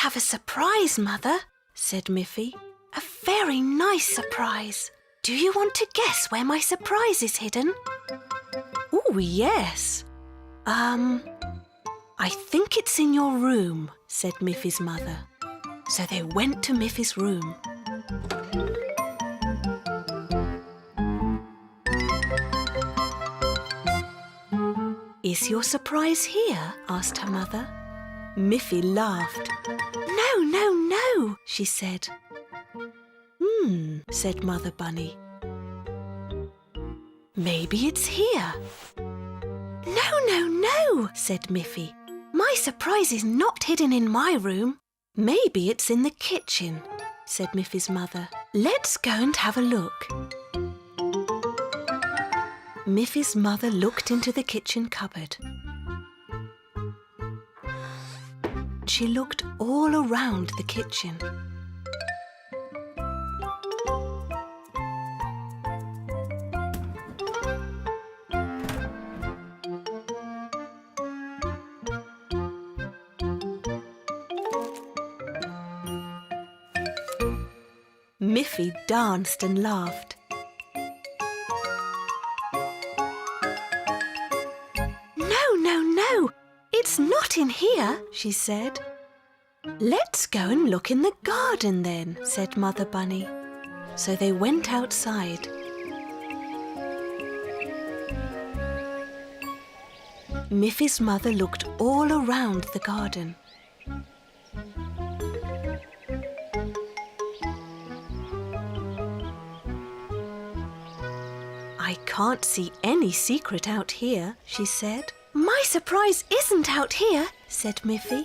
have a surprise, Mother," said Miffy. "A very nice surprise. Do you want to guess where my surprise is hidden?" "Oh, yes. I think it's in your room," said Miffy's mother. So they went to Miffy's room. "Is your surprise here?" asked her mother. Miffy laughed. "No, no, no," she said. Said Mother Bunny. "Maybe it's here." "No, no, no," said Miffy. "My surprise is not hidden in my room. Maybe it's in the kitchen," said Miffy's mother. "Let's go and have a look." Miffy's mother looked into the kitchen cupboard. She looked all around the kitchen. Miffy danced and laughed. "No, no, no! It's not in here," she said. "Let's go and look in the garden then," said Mother Bunny. So they went outside. Miffy's mother looked all around the garden. "I can't see any secret out here," she said. "My surprise isn't out here," said Miffy.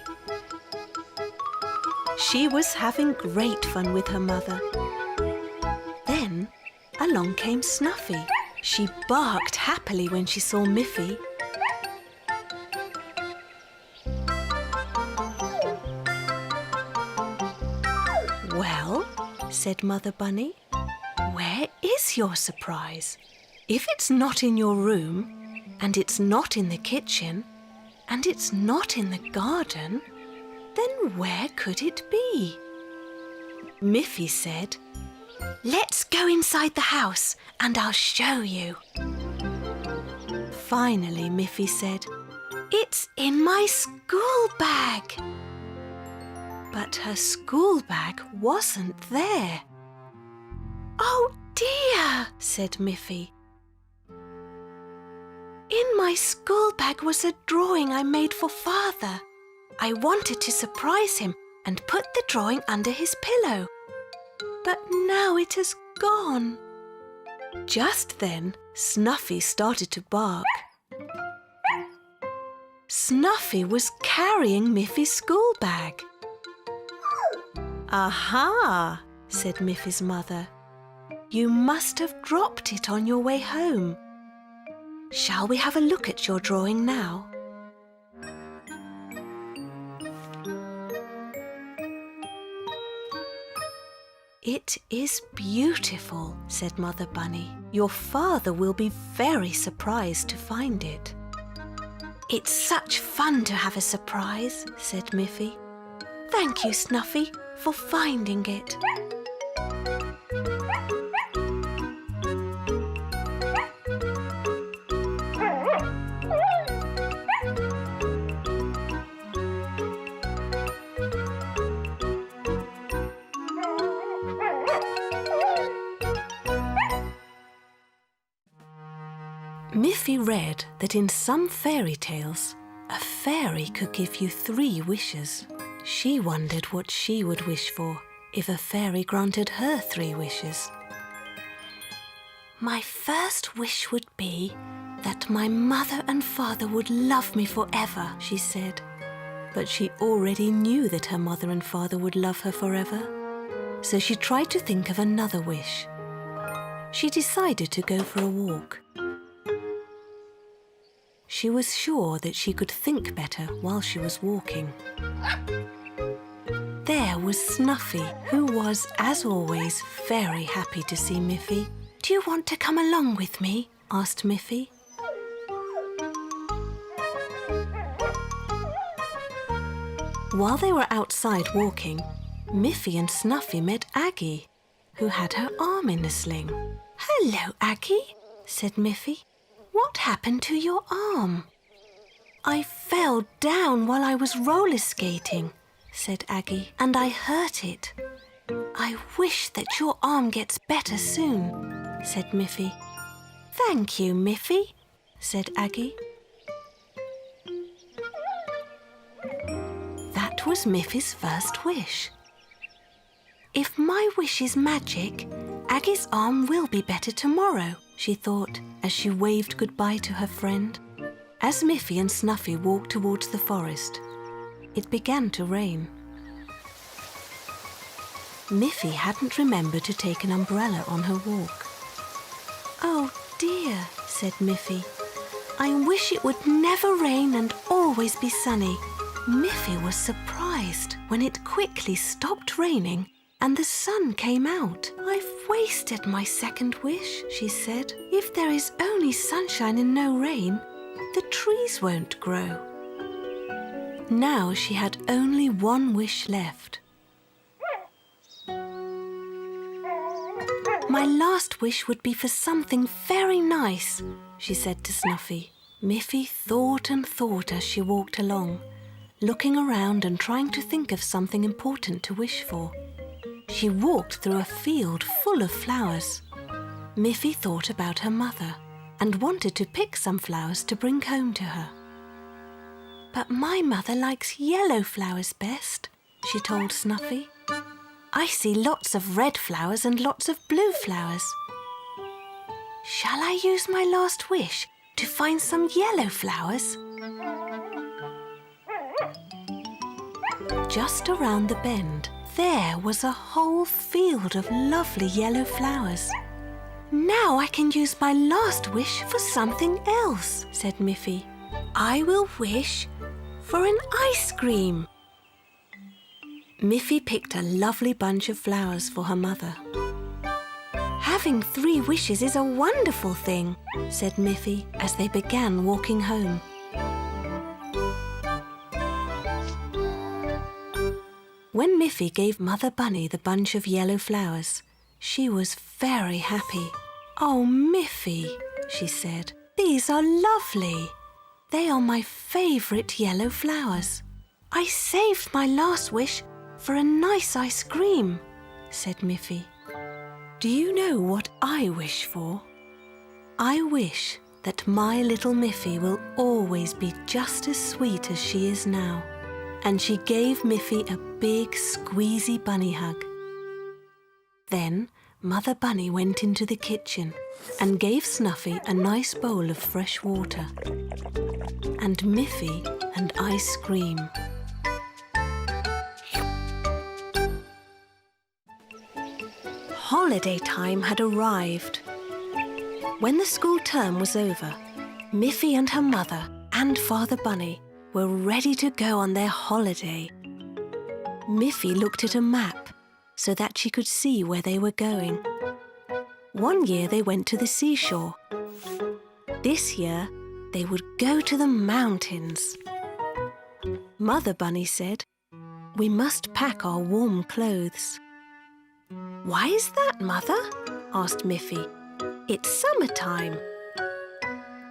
She was having great fun with her mother. Then along came Snuffy. She barked happily when she saw Miffy. "Well," said Mother Bunny, "where is your surprise? If it's not in your room, and it's not in the kitchen, and it's not in the garden, then where could it be?" Miffy said, "Let's go inside the house and I'll show you." Finally, Miffy said, "It's in my school bag." But her school bag wasn't there. "Oh dear," said Miffy. "In my school bag was a drawing I made for Father. I wanted to surprise him and put the drawing under his pillow. But now it has gone." Just then, Snuffy started to bark. Snuffy was carrying Miffy's school bag. "Aha," said Miffy's mother. "You must have dropped it on your way home. Shall we have a look at your drawing now?" "It is beautiful," said Mother Bunny. "Your father will be very surprised to find it." "It's such fun to have a surprise," said Miffy. "Thank you, Snuffy, for finding it." Miffy read that in some fairy tales, a fairy could give you 3 wishes. She wondered what she would wish for if a fairy granted her 3 wishes. "My first wish would be that my mother and father would love me forever," she said. But she already knew that her mother and father would love her forever. So she tried to think of another wish. She decided to go for a walk. She was sure that she could think better while she was walking. There was Snuffy, who was, as always, very happy to see Miffy. "Do you want to come along with me?" asked Miffy. While they were outside walking, Miffy and Snuffy met Aggie, who had her arm in a sling. "Hello, Aggie," said Miffy. "What happened to your arm?" "I fell down while I was roller skating," said Aggie, "and I hurt it." "I wish that your arm gets better soon," said Miffy. "Thank you, Miffy," said Aggie. That was Miffy's first wish. "If my wish is magic, Aggie's arm will be better tomorrow," she thought as she waved goodbye to her friend. As Miffy and Snuffy walked towards the forest, it began to rain. Miffy hadn't remembered to take an umbrella on her walk. "Oh dear," said Miffy. "I wish it would never rain and always be sunny." Miffy was surprised when it quickly stopped raining and the sun came out. "I've wasted my second wish," she said. "If there is only sunshine and no rain, the trees won't grow." Now she had only one wish left. "My last wish would be for something very nice," she said to Snuffy. Miffy thought and thought as she walked along, looking around and trying to think of something important to wish for. She walked through a field full of flowers. Miffy thought about her mother and wanted to pick some flowers to bring home to her. "But my mother likes yellow flowers best," she told Snuffy. "I see lots of red flowers and lots of blue flowers. Shall I use my last wish to find some yellow flowers?" Just around the bend, there was a whole field of lovely yellow flowers. "Now I can use my last wish for something else," said Miffy. "I will wish for an ice cream." Miffy picked a lovely bunch of flowers for her mother. "Having 3 wishes is a wonderful thing," said Miffy as they began walking home. When Miffy gave Mother Bunny the bunch of yellow flowers, she was very happy. "Oh, Miffy," she said, "these are lovely. They are my favourite yellow flowers." "I saved my last wish for a nice ice cream," said Miffy. "Do you know what I wish for? I wish that my little Miffy will always be just as sweet as she is now." And she gave Miffy a big squeezy bunny hug. Then Mother Bunny went into the kitchen and gave Snuffy a nice bowl of fresh water and Miffy an ice cream. Holiday time had arrived. When the school term was over, Miffy and her mother and Father Bunny were ready to go on their holiday. Miffy looked at a map so that she could see where they were going. One year they went to the seashore. This year they would go to the mountains. Mother Bunny said, "We must pack our warm clothes." "Why is that, Mother?" asked Miffy. "It's summertime."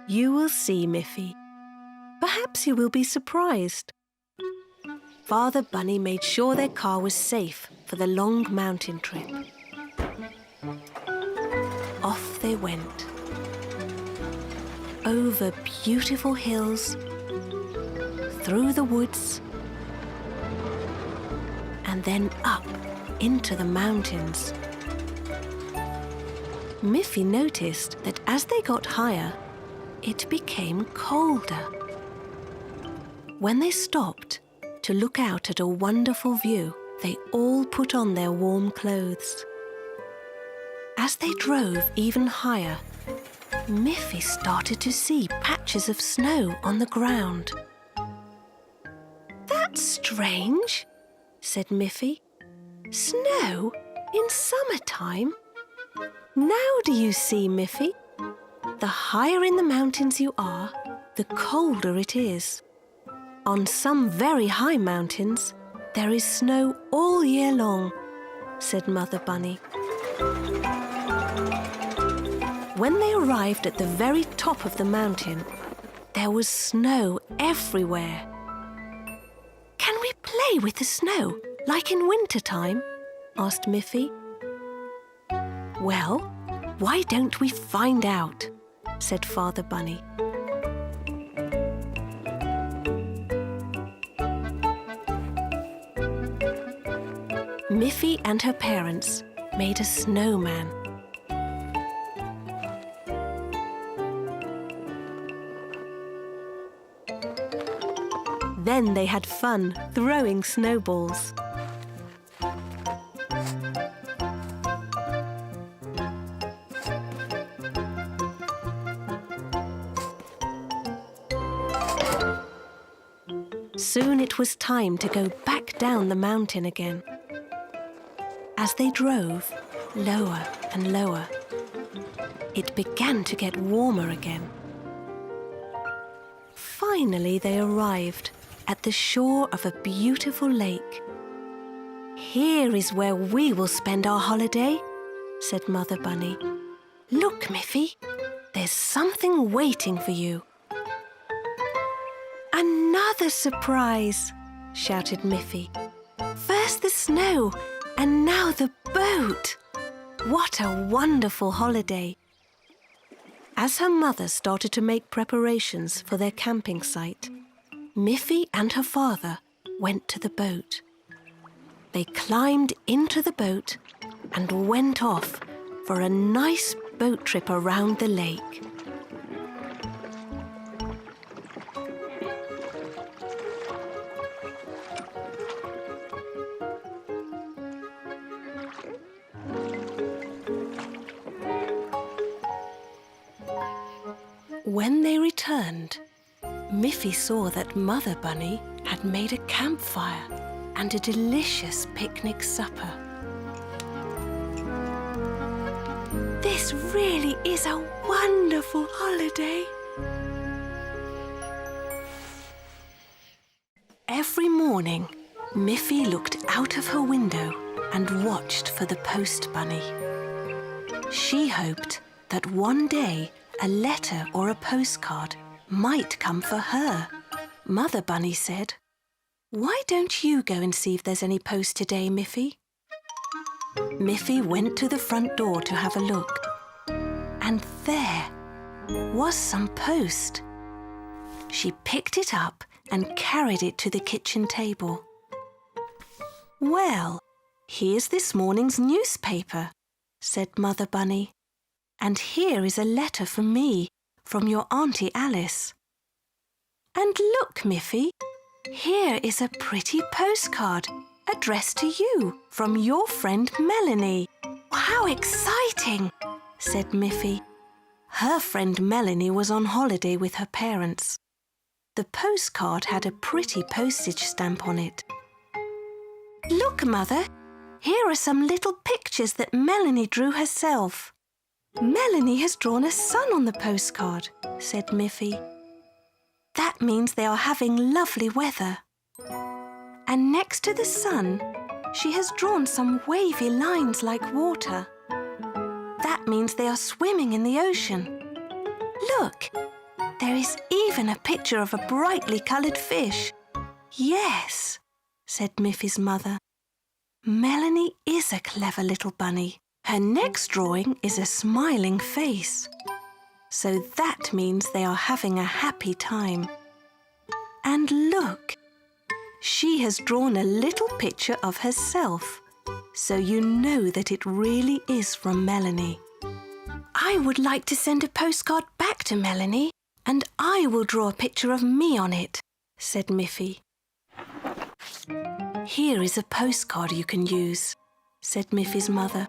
"You will see, Miffy. Perhaps you will be surprised." Father Bunny made sure their car was safe for the long mountain trip. Off they went. Over beautiful hills, through the woods, and then up into the mountains. Miffy noticed that as they got higher, it became colder. When they stopped to look out at a wonderful view, they all put on their warm clothes. As they drove even higher, Miffy started to see patches of snow on the ground. "That's strange," said Miffy. "Snow in summertime? Now do you see, Miffy? The higher in the mountains you are, the colder it is. On some very high mountains, there is snow all year long, said Mother Bunny. When they arrived at the very top of the mountain, there was snow everywhere. Can we play with the snow, like in winter time? Asked Miffy. Well, why don't we find out? Said Father Bunny. Miffy and her parents made a snowman. Then they had fun throwing snowballs. Soon it was time to go back down the mountain again. As they drove lower and lower, it began to get warmer again. Finally, they arrived at the shore of a beautiful lake. Here is where we will spend our holiday, said Mother Bunny. Look, Miffy, there's something waiting for you. Another surprise, shouted Miffy. First the snow, and now the boat. What a wonderful holiday. As her mother started to make preparations for their camping site, Miffy and her father went to the boat. They climbed into the boat and went off for a nice boat trip around the lake. When they returned, Miffy saw that Mother Bunny had made a campfire and a delicious picnic supper. This really is a wonderful holiday. Every morning, Miffy looked out of her window and watched for the post bunny. She hoped that one day a letter or a postcard might come for her. Mother Bunny said, "Why don't you go and see if there's any post today, Miffy?" Miffy went to the front door to have a look, and there was some post. She picked it up and carried it to the kitchen table. "Well, here's this morning's newspaper," said Mother Bunny. "And here is a letter for me from your Auntie Alice. And look, Miffy, here is a pretty postcard addressed to you from your friend Melanie." "How exciting!" said Miffy. Her friend Melanie was on holiday with her parents. The postcard had a pretty postage stamp on it. "Look, Mother, here are some little pictures that Melanie drew herself." "Melanie has drawn a sun on the postcard," said Miffy. "That means they are having lovely weather. And next to the sun, she has drawn some wavy lines like water. That means they are swimming in the ocean. Look, there is even a picture of a brightly coloured fish." "Yes," said Miffy's mother. "Melanie is a clever little bunny. Her next drawing is a smiling face. So that means they are having a happy time. And look, she has drawn a little picture of herself, so you know that it really is from Melanie." "I would like to send a postcard back to Melanie, and I will draw a picture of me on it," said Miffy. "Here is a postcard you can use," said Miffy's mother.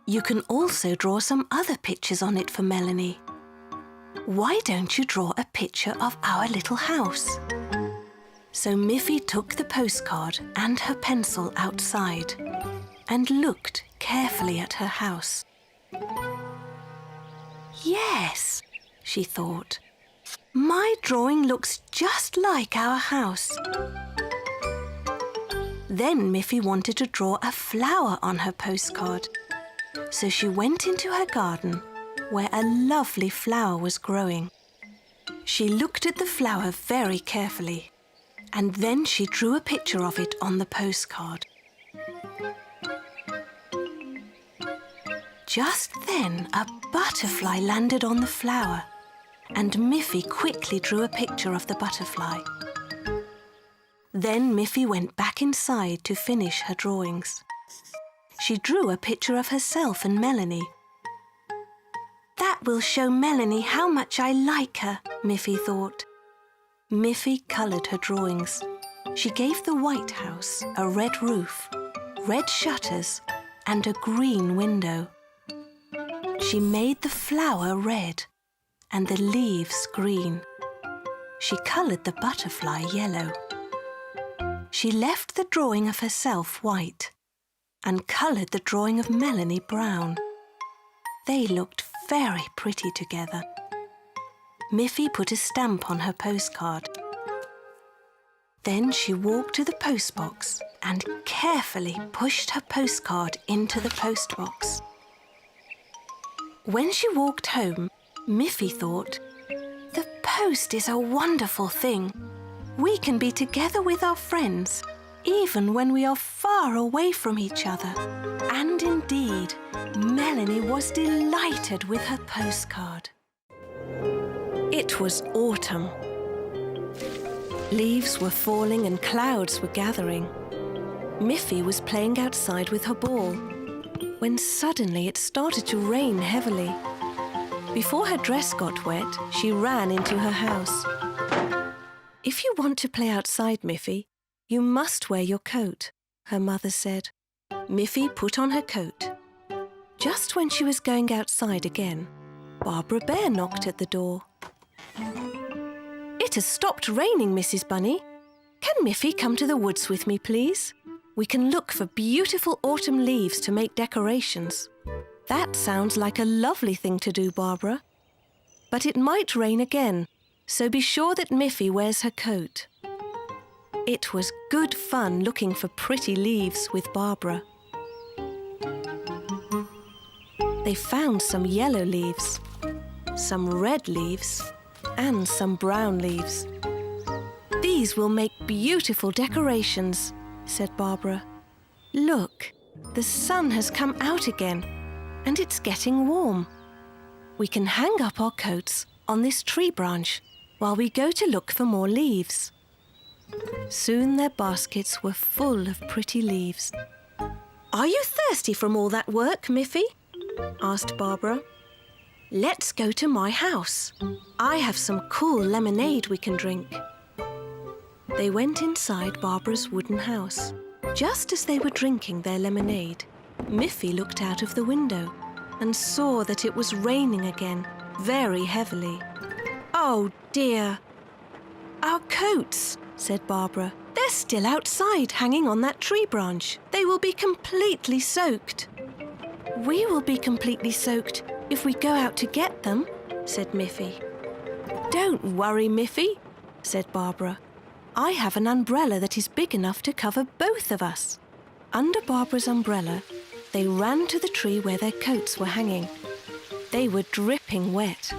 "You can also draw some other pictures on it for Melanie. Why don't you draw a picture of our little house?" So Miffy took the postcard and her pencil outside and looked carefully at her house. "Yes," she thought, My drawing looks just like our house. Then Miffy wanted to draw a flower on her postcard. So she went into her garden, where a lovely flower was growing. She looked at the flower very carefully, and then she drew a picture of it on the postcard. Just then, a butterfly landed on the flower, and Miffy quickly drew a picture of the butterfly. Then Miffy went back inside to finish her drawings. She drew a picture of herself and Melanie. That will show Melanie how much I like her, Miffy thought. Miffy coloured her drawings. She gave the White House a red roof, red shutters, and a green window. She made the flower red and the leaves green. She coloured the butterfly yellow. She left the drawing of herself white and coloured the drawing of Melanie brown. They looked very pretty together. Miffy put a stamp on her postcard. Then she walked to the postbox and carefully pushed her postcard into the postbox. When she walked home, Miffy thought, "The post is a wonderful thing. We can be together with our friends, even when we are far away from each other." And indeed, Melanie was delighted with her postcard. It was autumn. Leaves were falling and clouds were gathering. Miffy was playing outside with her ball, when suddenly it started to rain heavily. Before her dress got wet, she ran into her house. "If you want to play outside, Miffy, you must wear your coat," her mother said. Miffy put on her coat. Just when she was going outside again, Barbara Bear knocked at the door. "It has stopped raining, Mrs. Bunny. Can Miffy come to the woods with me, please? We can look for beautiful autumn leaves to make decorations." "That sounds like a lovely thing to do, Barbara. But it might rain again, so be sure that Miffy wears her coat." It was good fun looking for pretty leaves with Barbara. They found some yellow leaves, some red leaves, and some brown leaves. "These will make beautiful decorations," said Barbara. "Look, the sun has come out again, and it's getting warm. We can hang up our coats on this tree branch while we go to look for more leaves." Soon their baskets were full of pretty leaves. "Are you thirsty from all that work, Miffy?" asked Barbara. "Let's go to my house. I have some cool lemonade we can drink." They went inside Barbara's wooden house. Just as they were drinking their lemonade, Miffy looked out of the window and saw that it was raining again, very heavily. "Oh dear! Our coats," said Barbara. "They're still outside, hanging on that tree branch. They will be completely soaked." "We will be completely soaked if we go out to get them," said Miffy. "Don't worry, Miffy," said Barbara. "I have an umbrella that is big enough to cover both of us." Under Barbara's umbrella, they ran to the tree where their coats were hanging. They were dripping wet.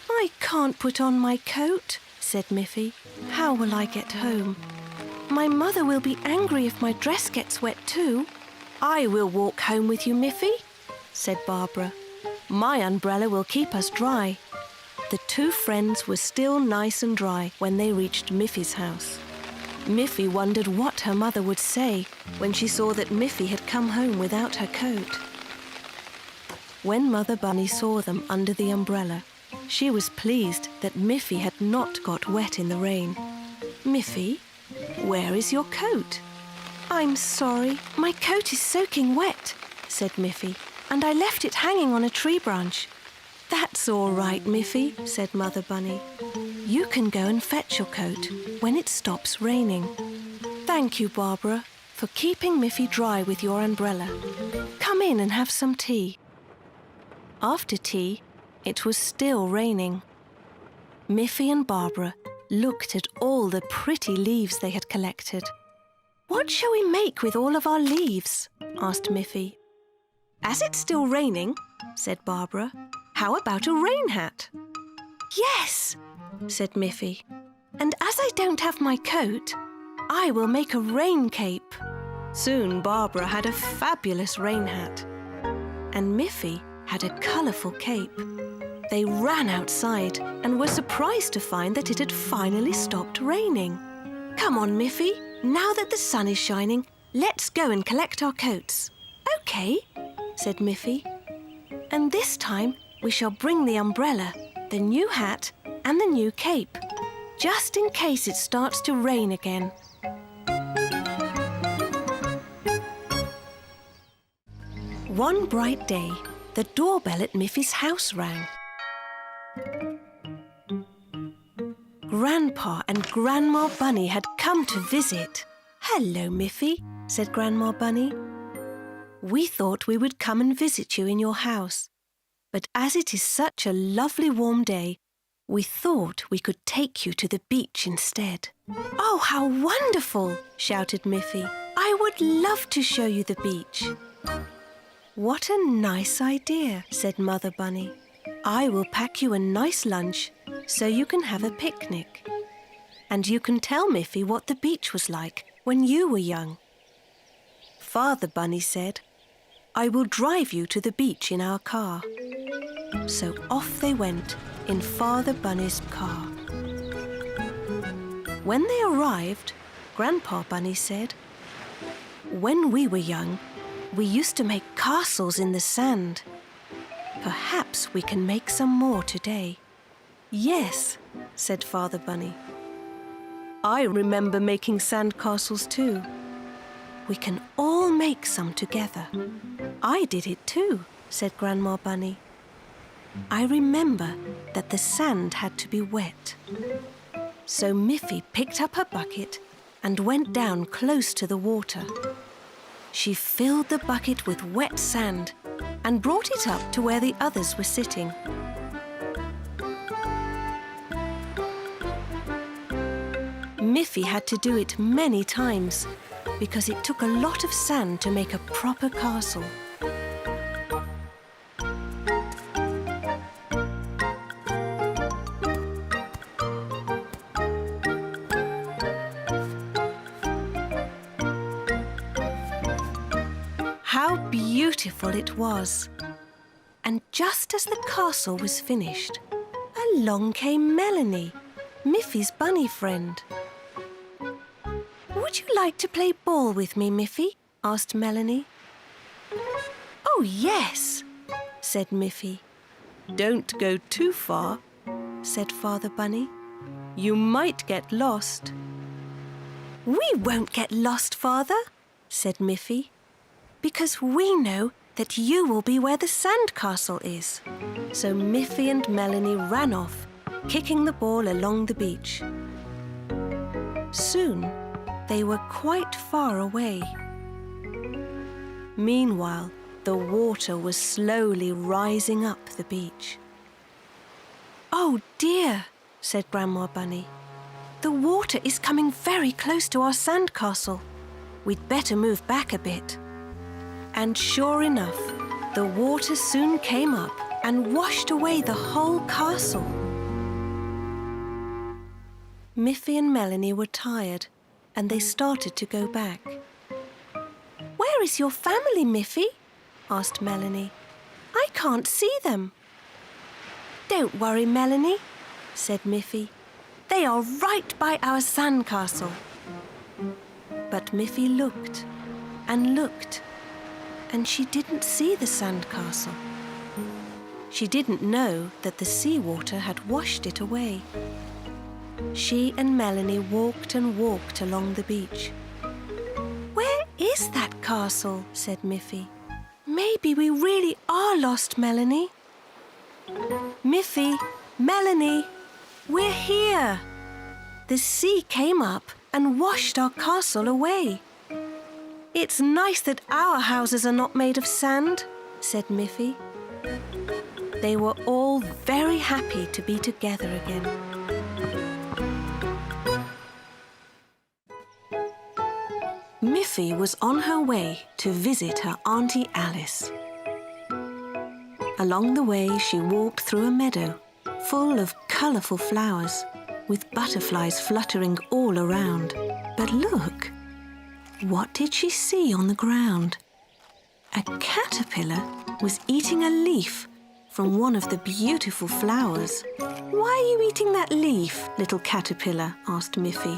"I can't put on my coat," said Miffy. "How will I get home? My mother will be angry if my dress gets wet too." "I will walk home with you, Miffy," said Barbara. "My umbrella will keep us dry." The two friends were still nice and dry when they reached Miffy's house. Miffy wondered what her mother would say when she saw that Miffy had come home without her coat. When Mother Bunny saw them under the umbrella, she was pleased that Miffy had not got wet in the rain. "Miffy, where is your coat?" "I'm sorry, my coat is soaking wet," said Miffy, "and I left it hanging on a tree branch." "That's all right, Miffy," said Mother Bunny. "You can go and fetch your coat when it stops raining." "Thank you, Barbara, for keeping Miffy dry with your umbrella. Come in and have some tea." After tea, it was still raining. Miffy and Barbara looked at all the pretty leaves they had collected. "What shall we make with all of our leaves?" asked Miffy. "As it's still raining," said Barbara, "how about a rain hat?" "Yes," said Miffy. "And as I don't have my coat, I will make a rain cape." Soon Barbara had a fabulous rain hat, and Miffy had a colourful cape. They ran outside and were surprised to find that it had finally stopped raining. "Come on, Miffy, now that the sun is shining, let's go and collect our coats." "OK," said Miffy. "And this time we shall bring the umbrella, the new hat and the new cape, just in case it starts to rain again." One bright day, the doorbell at Miffy's house rang. Grandpa and Grandma Bunny had come to visit. "Hello, Miffy," said Grandma Bunny. "We thought we would come and visit you in your house, but as it is such a lovely warm day, we thought we could take you to the beach instead." "Oh, how wonderful!" shouted Miffy. "I would love to show you the beach." "What a nice idea," said Mother Bunny. "I will pack you a nice lunch so you can have a picnic. And you can tell Miffy what the beach was like when you were young." Father Bunny said, "I will drive you to the beach in our car." So off they went in Father Bunny's car. When they arrived, Grandpa Bunny said, "When we were young, we used to make castles in the sand. Perhaps we can make some more today." "Yes," said Father Bunny. "I remember making sand castles too. We can all make some together." "I did it too," said Grandma Bunny. "I remember that the sand had to be wet." So Miffy picked up her bucket and went down close to the water. She filled the bucket with wet sand and brought it up to where the others were sitting. Miffy had to do it many times because it took a lot of sand to make a proper castle. How beautiful it was! And just as the castle was finished, along came Melanie, Miffy's bunny friend. "Would you like to play ball with me, Miffy?" asked Melanie. "Oh, yes," said Miffy. "Don't go too far," said Father Bunny. "You might get lost." "We won't get lost, Father," said Miffy, "because we know that you will be where the sand castle is." So Miffy and Melanie ran off, kicking the ball along the beach. Soon, they were quite far away. Meanwhile, the water was slowly rising up the beach. "Oh dear," said Grandma Bunny. "The water is coming very close to our sand castle. We'd better move back a bit." And sure enough, the water soon came up and washed away the whole castle. Miffy and Melanie were tired, and they started to go back. "Where is your family, Miffy?" asked Melanie. "I can't see them." "Don't worry, Melanie," said Miffy. "They are right by our sand castle." But Miffy looked and looked, and she didn't see the sand castle. She didn't know that the seawater had washed it away. She and Melanie walked and walked along the beach. "Where is that castle?" said Miffy. "Maybe we really are lost, Melanie." "Miffy, Melanie, we're here!" The sea came up and washed our castle away. "It's nice that our houses are not made of sand," said Miffy. They were all very happy to be together again. Miffy was on her way to visit her Auntie Alice. Along the way, she walked through a meadow full of colourful flowers, with butterflies fluttering all around. But look, what did she see on the ground? A caterpillar was eating a leaf from one of the beautiful flowers. "Why are you eating that leaf, little caterpillar?" asked Miffy.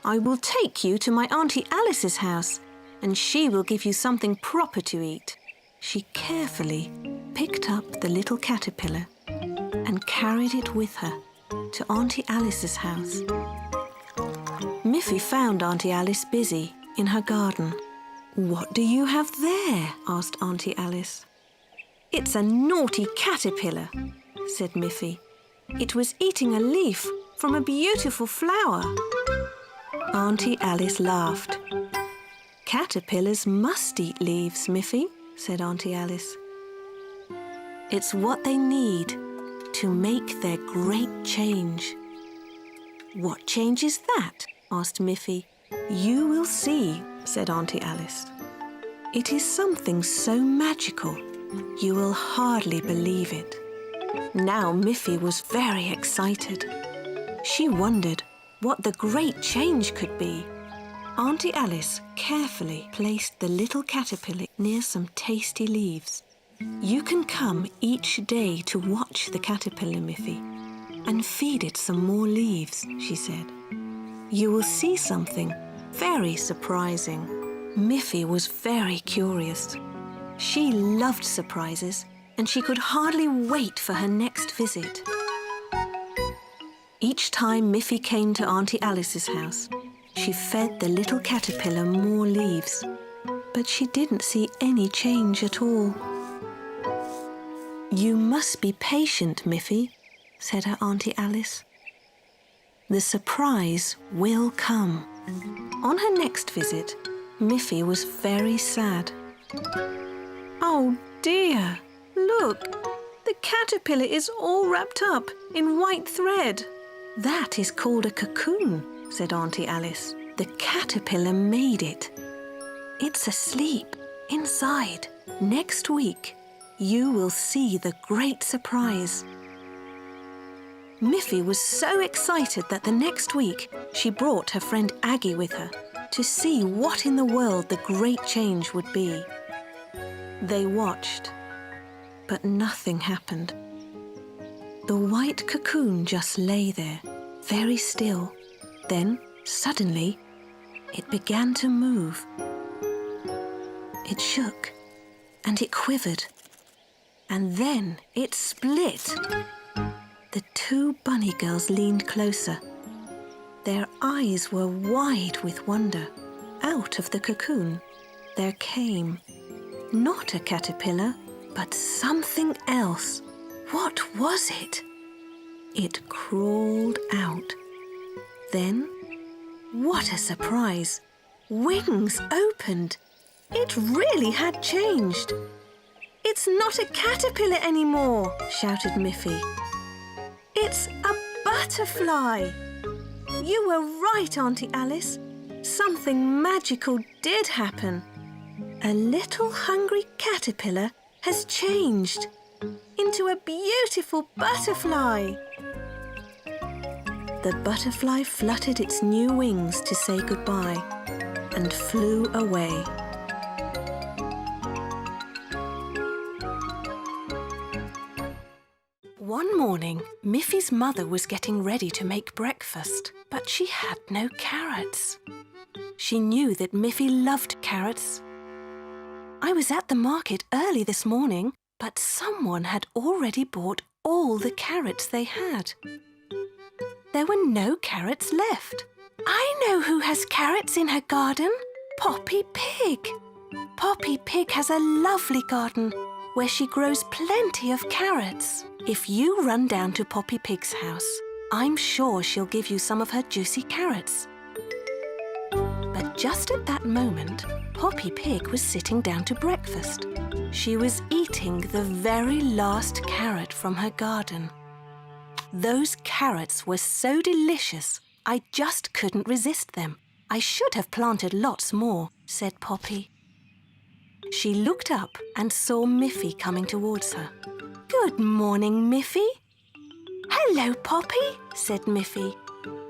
"I will take you to my Auntie Alice's house, and she will give you something proper to eat." She carefully picked up the little caterpillar and carried it with her to Auntie Alice's house. Miffy found Auntie Alice busy in her garden. "What do you have there?" asked Auntie Alice. "It's a naughty caterpillar," said Miffy. "It was eating a leaf from a beautiful flower." Auntie Alice laughed. "Caterpillars must eat leaves, Miffy," said Auntie Alice. "It's what they need to make their great change." "What change is that?" asked Miffy. "You will see," said Auntie Alice. "It is something so magical, you will hardly believe it." Now Miffy was very excited. She wondered what the great change could be. Auntie Alice carefully placed the little caterpillar near some tasty leaves. "You can come each day to watch the caterpillar, Miffy, and feed it some more leaves," she said. "You will see something very surprising." Miffy was very curious. She loved surprises, and she could hardly wait for her next visit. Each time Miffy came to Auntie Alice's house, she fed the little caterpillar more leaves, but she didn't see any change at all. "You must be patient, Miffy," said her Auntie Alice. "The surprise will come." On her next visit, Miffy was very sad. "Oh dear, look, the caterpillar is all wrapped up in white thread." "That is called a cocoon," said Auntie Alice. "The caterpillar made it. It's asleep inside. Next week, you will see the great surprise." Miffy was so excited that the next week she brought her friend Aggie with her to see what in the world the great change would be. They watched, but nothing happened. The white cocoon just lay there, very still. Then, suddenly, it began to move. It shook, and it quivered, and then it split. The two bunny girls leaned closer. Their eyes were wide with wonder. Out of the cocoon, there came not a caterpillar, but something else. What was it? It crawled out. Then, what a surprise! Wings opened. It really had changed. "It's not a caterpillar anymore," shouted Miffy. "It's a butterfly." "You were right, Auntie Alice. Something magical did happen. A little hungry caterpillar has changed into a beautiful butterfly." The butterfly fluttered its new wings to say goodbye and flew away. One morning, Miffy's mother was getting ready to make breakfast, but she had no carrots. She knew that Miffy loved carrots. "I was at the market early this morning, but someone had already bought all the carrots they had. There were no carrots left." "I know who has carrots in her garden. Poppy Pig. Poppy Pig has a lovely garden where she grows plenty of carrots. If you run down to Poppy Pig's house, I'm sure she'll give you some of her juicy carrots." But just at that moment, Poppy Pig was sitting down to breakfast. She was eating the very last carrot from her garden. "Those carrots were so delicious, I just couldn't resist them," I should have planted lots more, said Poppy. She looked up and saw Miffy coming towards her. Good morning, Miffy. Hello, Poppy, said Miffy.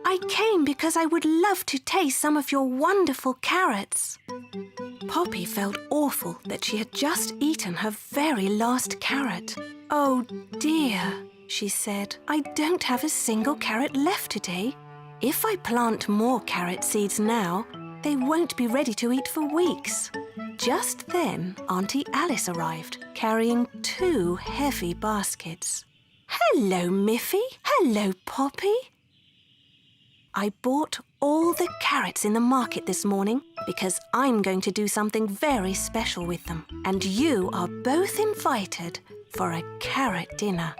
I came because I would love to taste some of your wonderful carrots. Poppy felt awful that she had just eaten her very last carrot. Oh dear, she said. I don't have a single carrot left today. If I plant more carrot seeds now, they won't be ready to eat for weeks. Just then, Auntie Alice arrived, carrying 2 heavy baskets. Hello, Miffy. Hello, Poppy. I bought all the carrots in the market this morning because I'm going to do something very special with them. And you are both invited for a carrot dinner.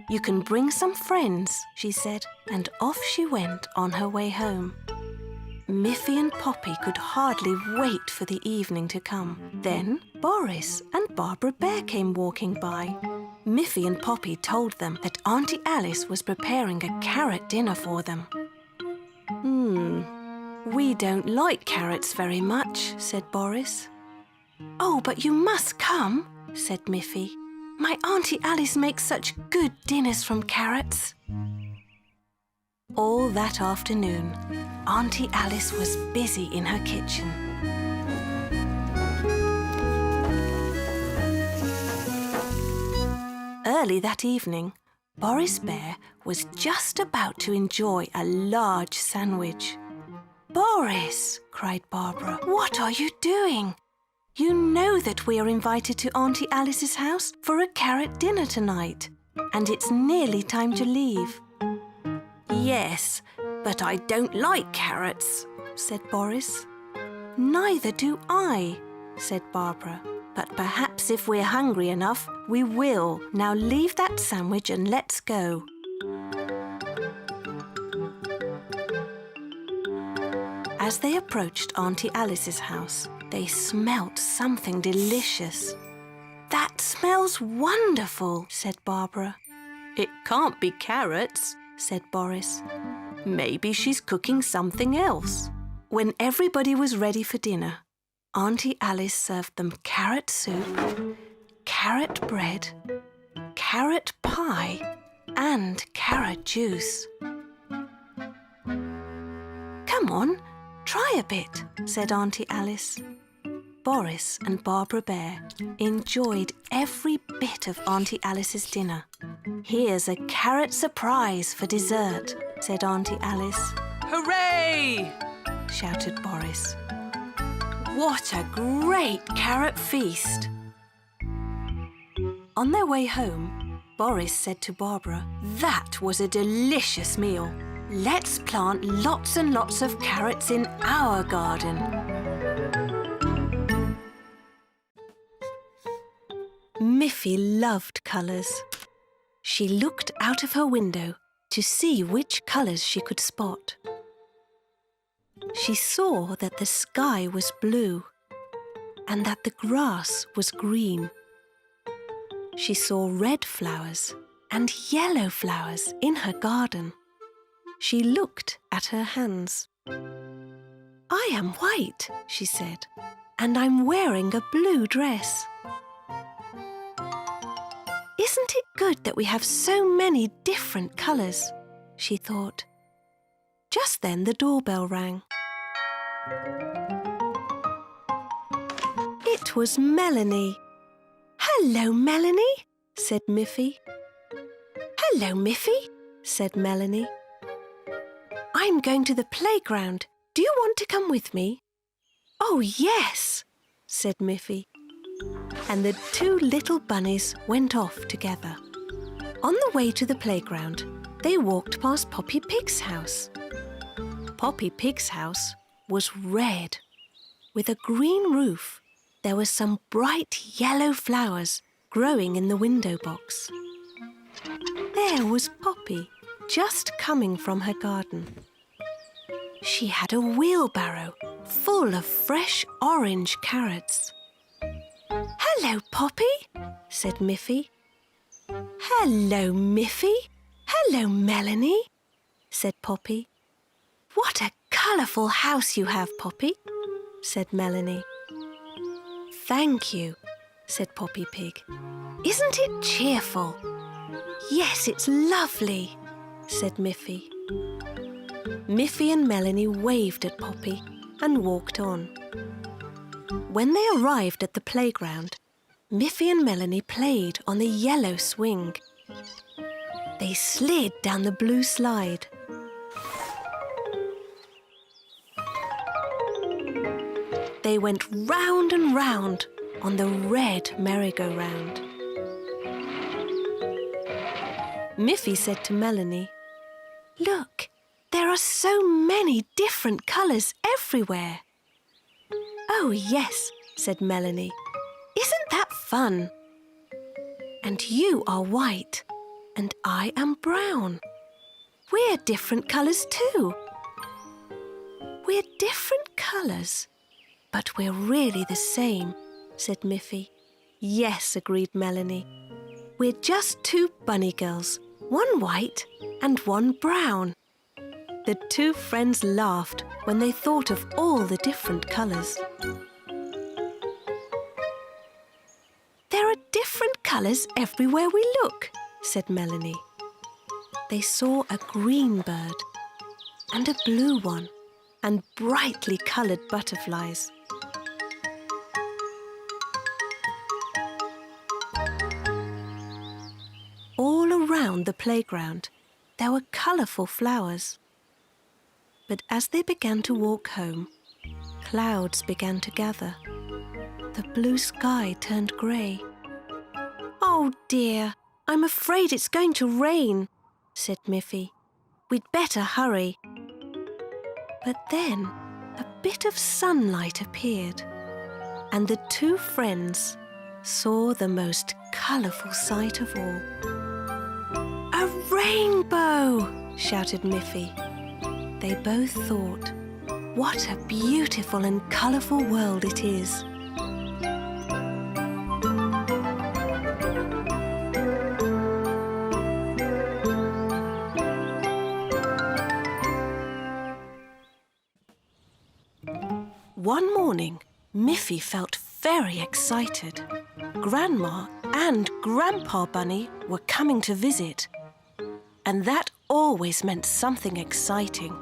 You can bring some friends, she said, and off she went on her way home. Miffy and Poppy could hardly wait for the evening to come. Then Boris and Barbara Bear came walking by. Miffy and Poppy told them that Auntie Alice was preparing a carrot dinner for them. We don't like carrots very much, said Boris. Oh, but you must come, said Miffy. My Auntie Alice makes such good dinners from carrots. All that afternoon, Auntie Alice was busy in her kitchen. Early that evening, Boris Bear was just about to enjoy a large sandwich. Boris, cried Barbara, what are you doing? You know that we are invited to Auntie Alice's house for a carrot dinner tonight, and it's nearly time to leave. Yes, but I don't like carrots, said Boris. Neither do I, said Barbara. But perhaps if we're hungry enough, we will. Now leave that sandwich and let's go. As they approached Auntie Alice's house, they smelt something delicious. That smells wonderful, said Barbara. It can't be carrots, said Boris. Maybe she's cooking something else. When everybody was ready for dinner, Auntie Alice served them carrot soup, carrot bread, carrot pie, and carrot juice. Come on, try a bit, said Auntie Alice. Boris and Barbara Bear enjoyed every bit of Auntie Alice's dinner. Here's a carrot surprise for dessert, said Auntie Alice. Hooray! Shouted Boris. What a great carrot feast! On their way home, Boris said to Barbara, that was a delicious meal. Let's plant lots and lots of carrots in our garden. Miffy loved colours. She looked out of her window to see which colours she could spot. She saw that the sky was blue and that the grass was green. She saw red flowers and yellow flowers in her garden. She looked at her hands. I am white, she said, and I'm wearing a blue dress. Isn't it good that we have so many different colours? She thought. Just then the doorbell rang. It was Melanie. Hello, Melanie, said Miffy. Hello, Miffy, said Melanie. I'm going to the playground. Do you want to come with me? Oh, yes, said Miffy. And the 2 little bunnies went off together. On the way to the playground, they walked past Poppy Pig's house. Poppy Pig's house was red. With a green roof, there were some bright yellow flowers growing in the window box. There was Poppy, just coming from her garden. She had a wheelbarrow full of fresh orange carrots. Hello, Poppy, said Miffy. Hello, Miffy. Hello, Melanie, said Poppy. What a colourful house you have, Poppy, said Melanie. Thank you, said Poppy Pig. Isn't it cheerful? Yes, it's lovely, said Miffy. Miffy and Melanie waved at Poppy and walked on. When they arrived at the playground, Miffy and Melanie played on the yellow swing. They slid down the blue slide. They went round and round on the red merry-go-round. Miffy said to Melanie, "Look, there are so many different colours everywhere." "Oh, yes," said Melanie. "Isn't that fun? And you are white, and I am brown. We're different colours too." "We're different colours, but we're really the same," said Miffy. "Yes," agreed Melanie. "We're just two bunny girls, one white and one brown." The two friends laughed when they thought of all the different colours. "There are different colours everywhere we look," said Melanie. They saw a green bird and a blue one and brightly coloured butterflies. All around the playground, there were colourful flowers. But as they began to walk home, clouds began to gather. The blue sky turned grey. "Oh dear, I'm afraid it's going to rain," said Miffy. "We'd better hurry." But then a bit of sunlight appeared, and the two friends saw the most colourful sight of all. "A rainbow!" shouted Miffy. They both thought, what a beautiful and colourful world it is. One morning, Miffy felt very excited. Grandma and Grandpa Bunny were coming to visit, and that always meant something exciting.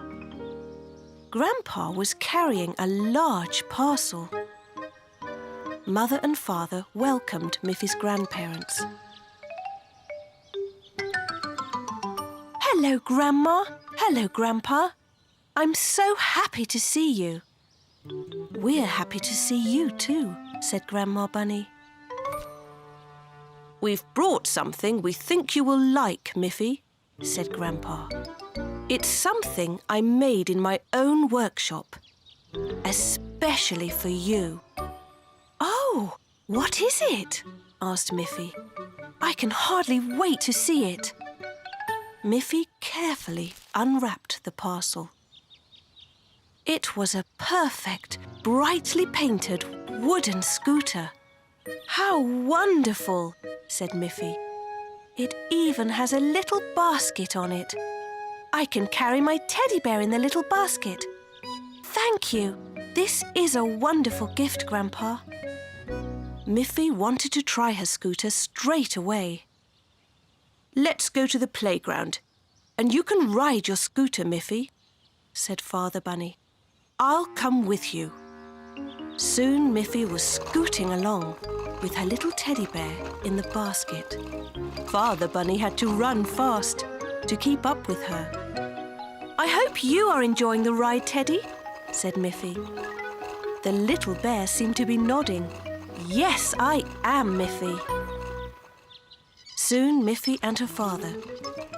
Grandpa was carrying a large parcel. Mother and Father welcomed Miffy's grandparents. "Hello, Grandma. Hello, Grandpa. I'm so happy to see you." "We're happy to see you too," said Grandma Bunny. "We've brought something we think you will like, Miffy," said Grandpa. "It's something I made in my own workshop, especially for you." "Oh, what is it?" asked Miffy. "I can hardly wait to see it." Miffy carefully unwrapped the parcel. It was a perfect, brightly painted wooden scooter. "How wonderful!" said Miffy. "It even has a little basket on it. I can carry my teddy bear in the little basket." "Thank you. This is a wonderful gift, Grandpa." Miffy wanted to try her scooter straight away. "Let's go to the playground, and you can ride your scooter, Miffy," said Father Bunny. "I'll come with you." Soon Miffy was scooting along with her little teddy bear in the basket. Father Bunny had to run fast to keep up with her. "I hope you are enjoying the ride, Teddy," said Miffy. The little bear seemed to be nodding. "Yes, I am, Miffy." Soon Miffy and her father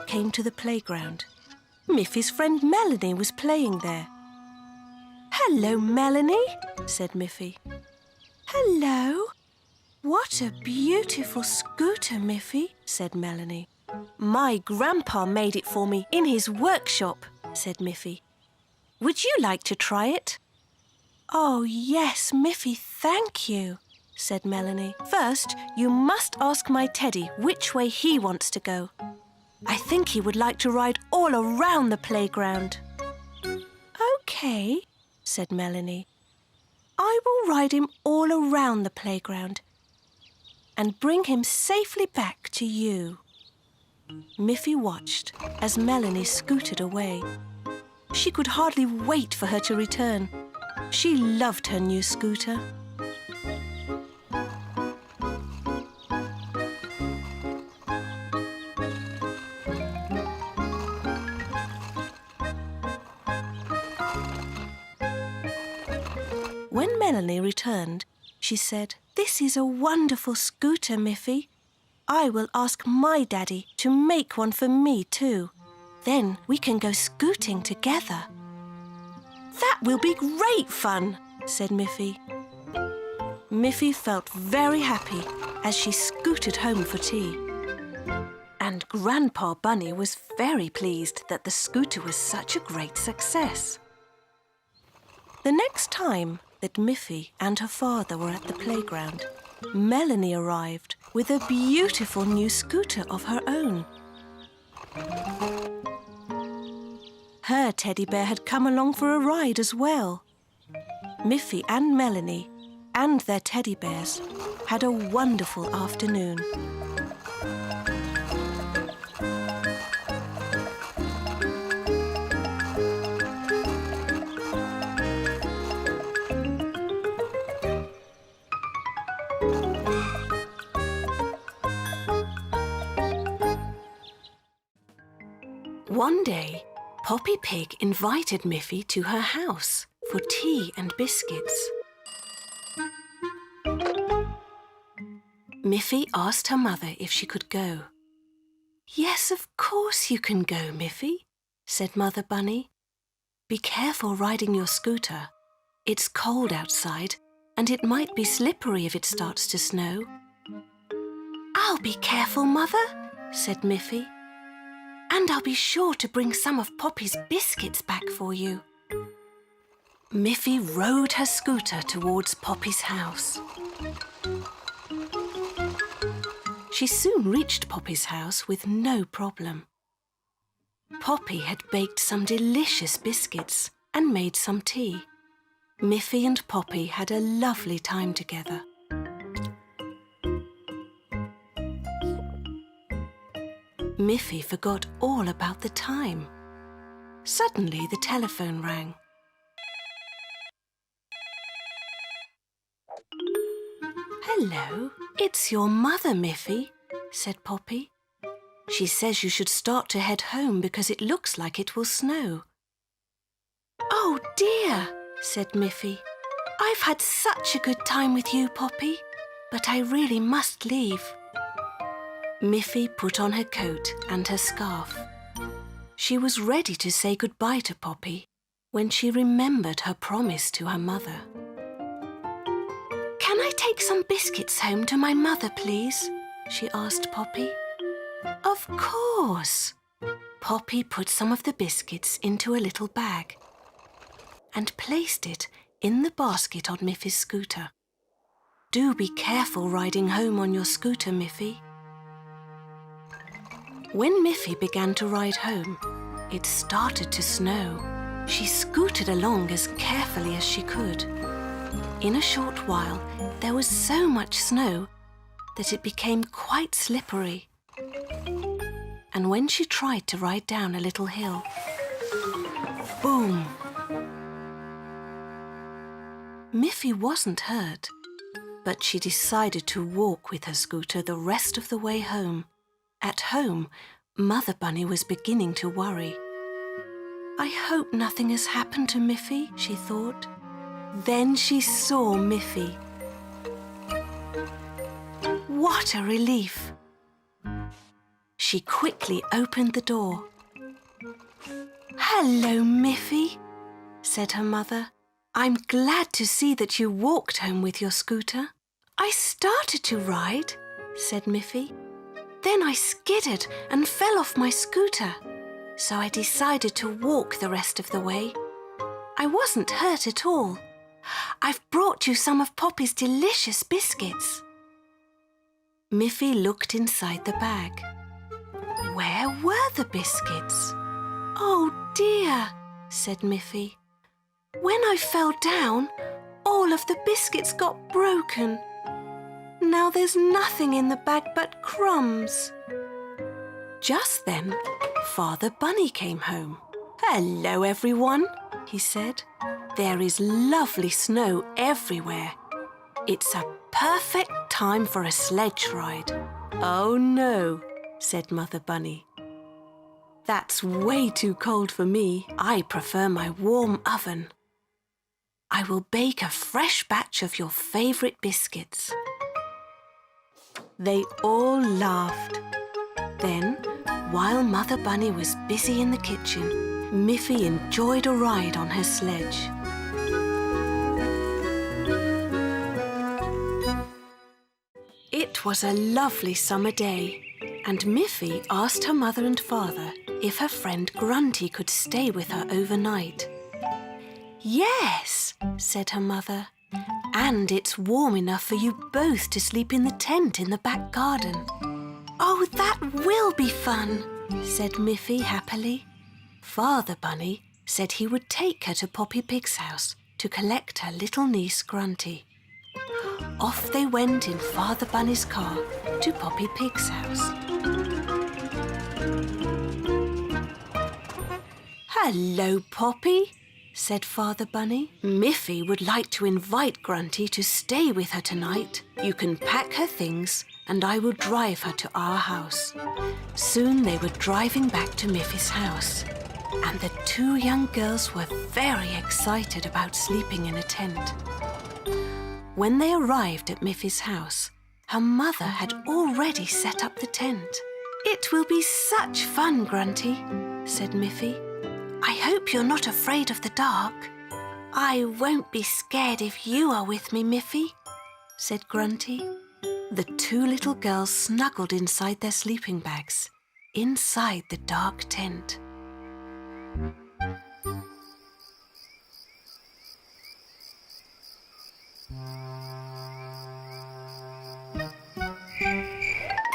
came to the playground. Miffy's friend Melanie was playing there. "Hello, Melanie," said Miffy. "Hello. What a beautiful scooter, Miffy," said Melanie. "My grandpa made it for me in his workshop," said Miffy. "Would you like to try it?" "Oh, yes, Miffy, thank you," said Melanie. "First, you must ask my teddy which way he wants to go. I think he would like to ride all around the playground." OK, said Melanie. I will ride him all around the playground and bring him safely back to you. Miffy watched as Melanie scooted away. She could hardly wait for her to return. She loved her new scooter. When Melanie returned, she said, "This is a wonderful scooter, Miffy. I will ask my daddy to make one for me too. Then we can go scooting together." "That will be great fun," said Miffy. Miffy felt very happy as she scooted home for tea. And Grandpa Bunny was very pleased that the scooter was such a great success. The next time that Miffy and her father were at the playground, Melanie arrived with a beautiful new scooter of her own. Her teddy bear had come along for a ride as well. Miffy and Melanie and their teddy bears had a wonderful afternoon. One day, Poppy Pig invited Miffy to her house for tea and biscuits. Miffy asked her mother if she could go. "Yes, of course you can go, Miffy," said Mother Bunny. "Be careful riding your scooter. It's cold outside and it might be slippery if it starts to snow." "I'll be careful, Mother," said Miffy. "And I'll be sure to bring some of Poppy's biscuits back for you." Miffy rode her scooter towards Poppy's house. She soon reached Poppy's house with no problem. Poppy had baked some delicious biscuits and made some tea. Miffy and Poppy had a lovely time together. Miffy forgot all about the time. Suddenly, the telephone rang. "Hello, it's your mother, Miffy," said Poppy. "She says you should start to head home because it looks like it will snow." "Oh dear," said Miffy. "I've had such a good time with you, Poppy, but I really must leave." Miffy put on her coat and her scarf. She was ready to say goodbye to Poppy when she remembered her promise to her mother. "Can I take some biscuits home to my mother, please?" she asked Poppy. "Of course." Poppy put some of the biscuits into a little bag and placed it in the basket on Miffy's scooter. "Do be careful riding home on your scooter, Miffy." When Miffy began to ride home, it started to snow. She scooted along as carefully as she could. In a short while, there was so much snow that it became quite slippery. And when she tried to ride down a little hill, boom! Miffy wasn't hurt, but she decided to walk with her scooter the rest of the way home. At home, Mother Bunny was beginning to worry. "I hope nothing has happened to Miffy," she thought. Then she saw Miffy. What a relief! She quickly opened the door. "Hello, Miffy," said her mother. "I'm glad to see that you walked home with your scooter." "I started to ride," said Miffy. "Then I skidded and fell off my scooter, so I decided to walk the rest of the way. I wasn't hurt at all. I've brought you some of Poppy's delicious biscuits." Miffy looked inside the bag. Where were the biscuits? "Oh dear," said Miffy. I fell down, all of the biscuits got broken. Now there's nothing in the bag but crumbs. Just then, Father Bunny came home. "Hello, everyone," he said. "There is lovely snow everywhere. It's a perfect time for a sledge ride." "Oh no," said Mother Bunny. "That's way too cold for me. I prefer my warm oven. I will bake a fresh batch of your favourite biscuits." They all laughed. Then, while Mother Bunny was busy in the kitchen, Miffy enjoyed a ride on her sledge. It was a lovely summer day, and Miffy asked her mother and father if her friend Grunty could stay with her overnight. "Yes," said her mother, "and it's warm enough for you both to sleep in the tent in the back garden." "Oh, that will be fun," said Miffy happily. Father Bunny said he would take her to Poppy Pig's house to collect her little niece Grunty. Off they went in Father Bunny's car to Poppy Pig's house. "Hello, Poppy," said Father Bunny. "Miffy would like to invite Grunty to stay with her tonight. You can pack her things and I will drive her to our house." Soon they were driving back to Miffy's house, and the two young girls were very excited about sleeping in a tent. When they arrived at Miffy's house, her mother had already set up the tent. "It will be such fun, Grunty," said Miffy. "I hope you're not afraid of the dark." "I won't be scared if you are with me, Miffy," said Grunty. The two little girls snuggled inside their sleeping bags, inside the dark tent.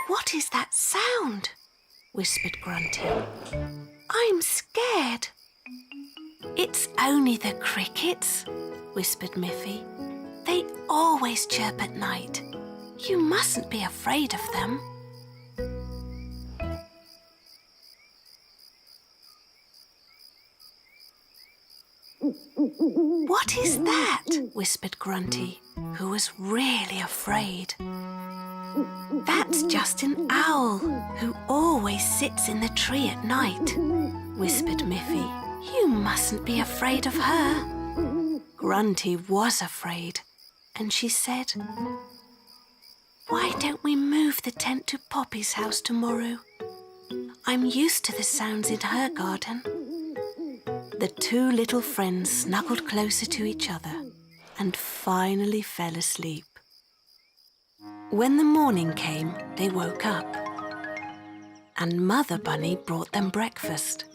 "What is that sound?" whispered Grunty. "I'm scared." "It's only the crickets," whispered Miffy. "They always chirp at night. You mustn't be afraid of them." "What is that?" whispered Grunty, who was really afraid. "That's just an owl who always sits in the tree at night," whispered Miffy. "You mustn't be afraid of her." Grunty was afraid, and she said, "Why don't we move the tent to Poppy's house tomorrow? I'm used to the sounds in her garden." The two little friends snuggled closer to each other and finally fell asleep. When the morning came, they woke up, and Mother Bunny brought them breakfast.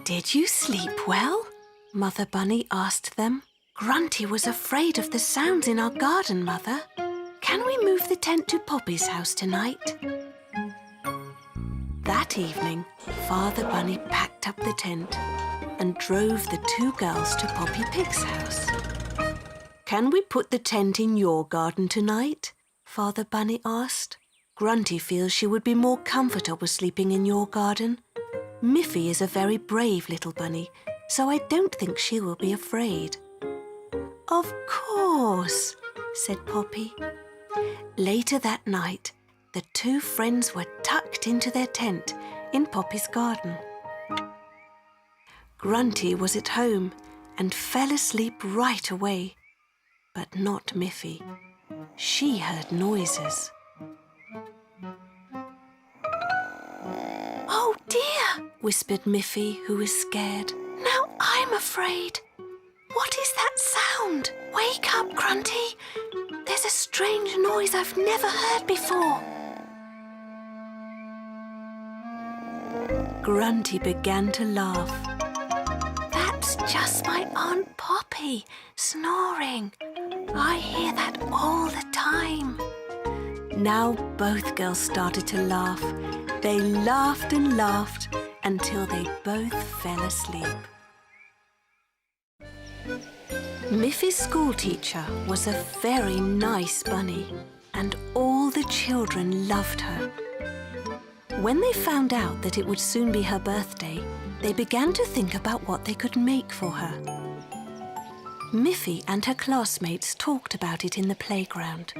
"Did you sleep well?" Mother Bunny asked them. "Grunty was afraid of the sounds in our garden, Mother. Can we move the tent to Poppy's house tonight?" That evening, Father Bunny packed up the tent and drove the two girls to Poppy Pig's house. "Can we put the tent in your garden tonight?" Father Bunny asked. "Grunty feels she would be more comfortable sleeping in your garden. Miffy is a very brave little bunny, so I don't think she will be afraid." "Of course," said Poppy. Later that night, the two friends were tucked into their tent in Poppy's garden. Grunty was at home and fell asleep right away, but not Miffy. She heard noises. "Oh dear," whispered Miffy, who was scared. "Now I'm afraid. What is that sound? Wake up, Grunty. There's a strange noise I've never heard before." Grunty began to laugh. "That's just my Aunt Poppy snoring. I hear that all the time." Now both girls started to laugh. They laughed and laughed until they both fell asleep. Miffy's schoolteacher was a very nice bunny, and all the children loved her. When they found out that it would soon be her birthday, they began to think about what they could make for her. Miffy and her classmates talked about it in the playground.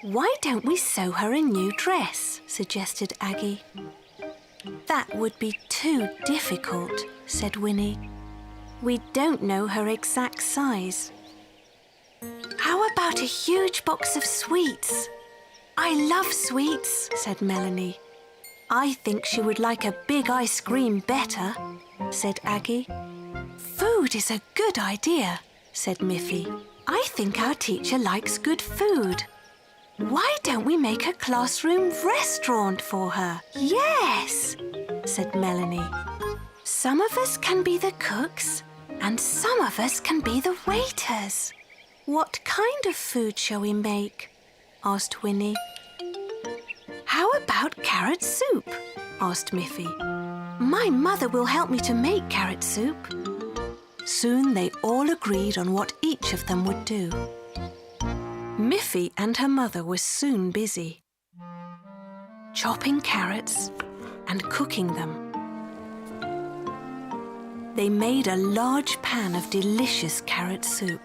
"Why don't we sew her a new dress?" suggested Aggie. "That would be too difficult," said Winnie. "We don't know her exact size." "How about a huge box of sweets?" "I love sweets," said Melanie. "I think she would like a big ice cream better," said Aggie. "Food is a good idea," said Miffy. "I think our teacher likes good food. Why don't we make a classroom restaurant for her?" "Yes," said Melanie. "Some of us can be the cooks and some of us can be the waiters." "What kind of food shall we make?" asked Winnie. "How about carrot soup?" asked Miffy. "My mother will help me to make carrot soup." Soon they all agreed on what each of them would do. Miffy and her mother were soon busy, chopping carrots and cooking them. They made a large pan of delicious carrot soup.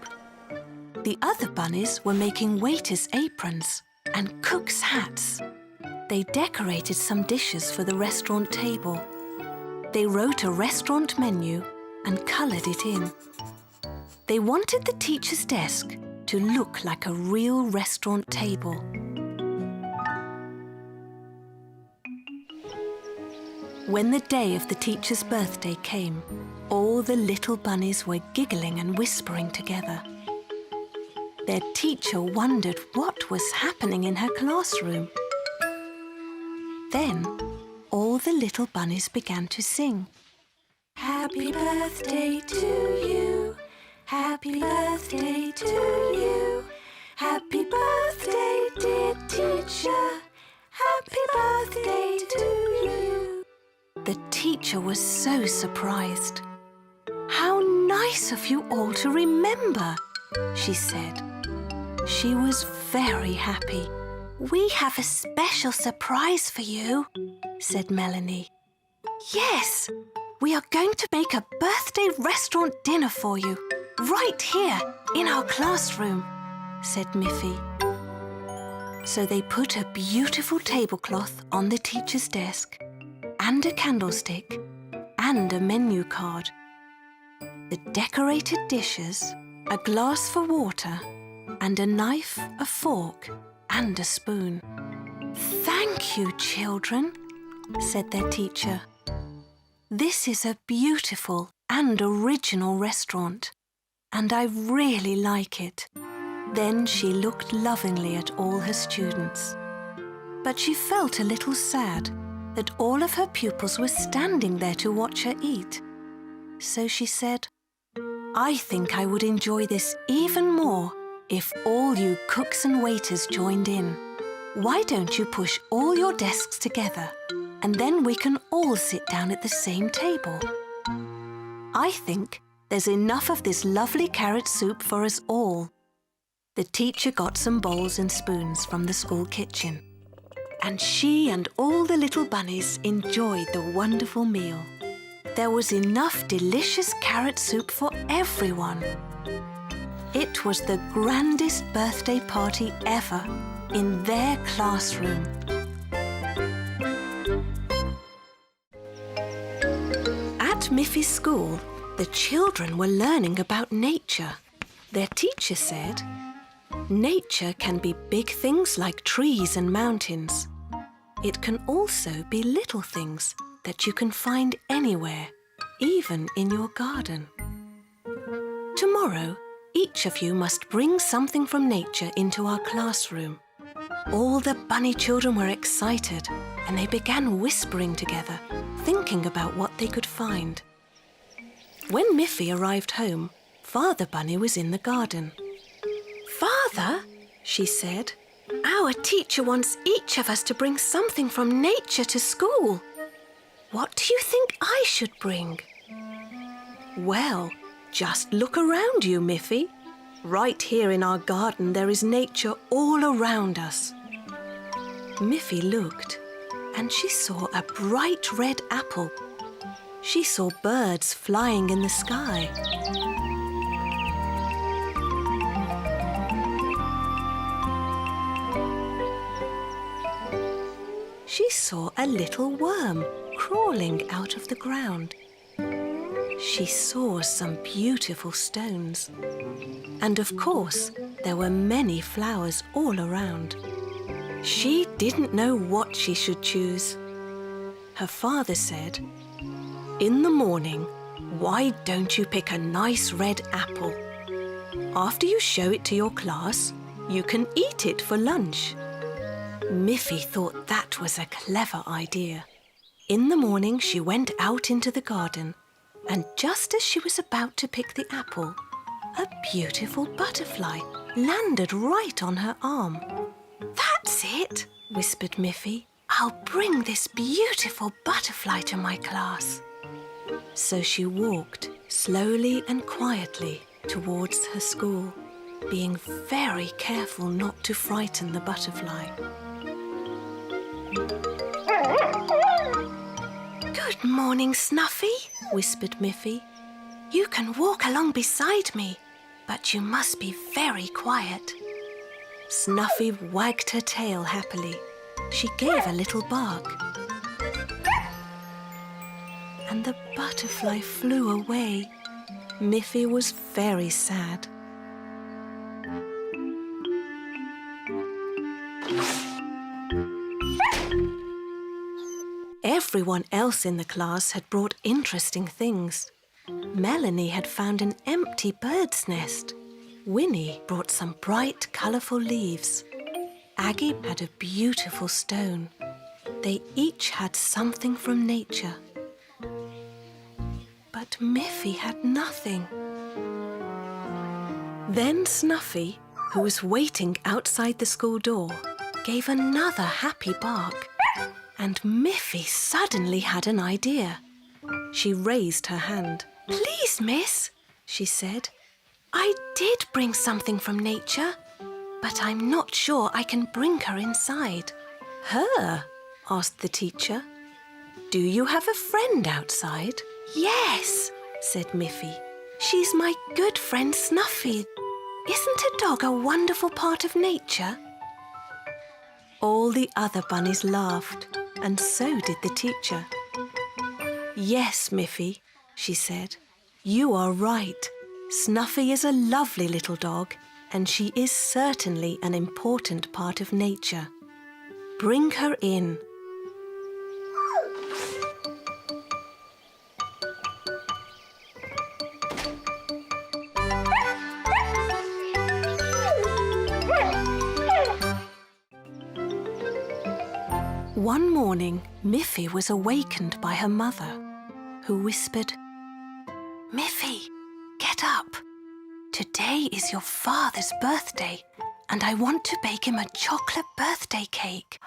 The other bunnies were making waiters' aprons and cooks' hats. They decorated some dishes for the restaurant table. They wrote a restaurant menu and coloured it in. They wanted the teacher's desk to look like a real restaurant table. When the day of the teacher's birthday came, all the little bunnies were giggling and whispering together. Their teacher wondered what was happening in her classroom. Then, all the little bunnies began to sing. "Happy birthday to you, happy birthday to you, happy birthday, dear teacher, happy birthday to you." The teacher was so surprised. "How nice of you all to remember," she said. She was very happy. "We have a special surprise for you," said Melanie. "Yes, we are going to make a birthday restaurant dinner for you, right here in our classroom," said Miffy. So they put a beautiful tablecloth on the teacher's desk, and a candlestick, and a menu card. The decorated dishes, a glass for water, and a knife, a fork, and a spoon. "Thank you, children," said their teacher. "This is a beautiful and original restaurant, and I really like it." Then she looked lovingly at all her students. But she felt a little sad that all of her pupils were standing there to watch her eat. So she said, "I think I would enjoy this even more if all you cooks and waiters joined in. Why don't you push all your desks together and then we can all sit down at the same table? I think there's enough of this lovely carrot soup for us all." The teacher got some bowls and spoons from the school kitchen, and she and all the little bunnies enjoyed the wonderful meal. There was enough delicious carrot soup for everyone. It was the grandest birthday party ever in their classroom. At Miffy's school, the children were learning about nature. Their teacher said, "Nature can be big things like trees and mountains. It can also be little things that you can find anywhere, even in your garden. Tomorrow, each of you must bring something from nature into our classroom." All the bunny children were excited and they began whispering together, thinking about what they could find. When Miffy arrived home, Father Bunny was in the garden. "Father," she said, "our teacher wants each of us to bring something from nature to school. What do you think I should bring?" "Well, Just look around you, Miffy. Right here in our garden there is nature all around us. Miffy looked and she saw a bright red apple. She saw birds flying in the sky. She saw a little worm crawling out of the ground. She saw some beautiful stones. And of course, there were many flowers all around. She didn't know what she should choose. Her father said, "In the morning, why don't you pick a nice red apple? After you show it to your class, you can eat it for lunch." Miffy thought that was a clever idea. In the morning, she went out into the garden, and just as she was about to pick the apple, a beautiful butterfly landed right on her arm. "That's it," whispered Miffy. "I'll bring this beautiful butterfly to my class." So she walked slowly and quietly towards her school, being very careful not to frighten the butterfly. "Good morning, Snuffy," whispered Miffy. "You can walk along beside me, but you must be very quiet." Snuffy wagged her tail happily. She gave a little bark. And the butterfly flew away. Miffy was very sad. Everyone else in the class had brought interesting things. Melanie had found an empty bird's nest. Winnie brought some bright, colourful leaves. Aggie had a beautiful stone. They each had something from nature. But Miffy had nothing. Then Snuffy, who was waiting outside the school door, gave another happy bark. And Miffy suddenly had an idea. She raised her hand. "Please, miss," she said. "I did bring something from nature, but I'm not sure I can bring her inside." "Her?" asked the teacher. "Do you have a friend outside?" "Yes," said Miffy. "She's my good friend Snuffy. Isn't a dog a wonderful part of nature?" All the other bunnies laughed, and so did the teacher. "Yes, Miffy," she said. "You are right. Snuffy is a lovely little dog, and she is certainly an important part of nature. Bring her in." One morning, Miffy was awakened by her mother, who whispered, "Miffy, get up. Today is your father's birthday, and I want to bake him a chocolate birthday cake."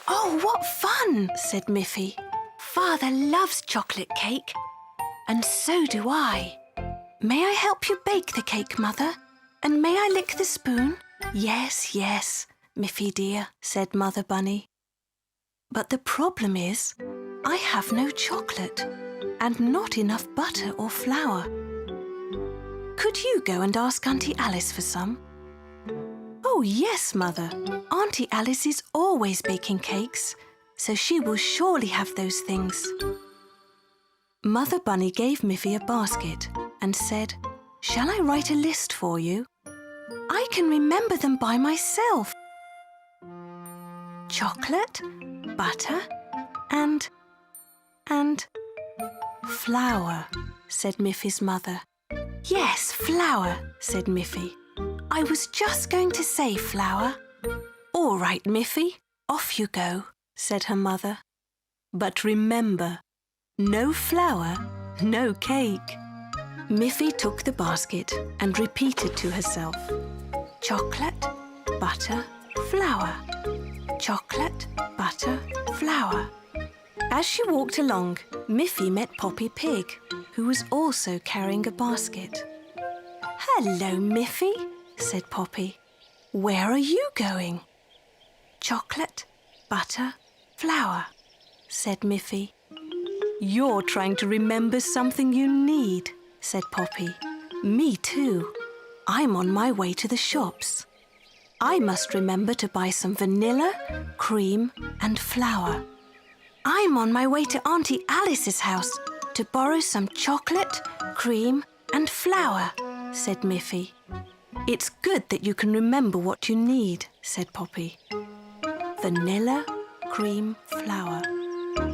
"Oh, what fun!" said Miffy. "Father loves chocolate cake, and so do I. May I help you bake the cake, Mother? And may I lick the spoon?" "Yes, yes, Miffy dear," said Mother Bunny. "But the problem is, I have no chocolate and not enough butter or flour. Could you go and ask Auntie Alice for some?" "Oh, yes, Mother. Auntie Alice is always baking cakes, so she will surely have those things." Mother Bunny gave Miffy a basket and said, "Shall I write a list for you? I can remember them by myself. Chocolate, butter, and flour," said Miffy's mother. "Yes, flour," said Miffy. "I was just going to say flour." "All right, Miffy, off you go," said her mother. "But remember, no flour, no cake." Miffy took the basket and repeated to herself, "Chocolate, butter, flour. Chocolate, butter, flour. As she walked along, Miffy met Poppy Pig, who was also carrying a basket. "Hello, Miffy," said Poppy. "Where are you going?" "Chocolate, butter, flour," said Miffy. "You're trying to remember something you need," said Poppy. "Me too. I'm on my way to the shops. I must remember to buy some vanilla, cream and flour. I'm on my way to Auntie Alice's house to borrow some chocolate, cream and flour," said Miffy. "It's good that you can remember what you need," said Poppy. Vanilla, cream, flour.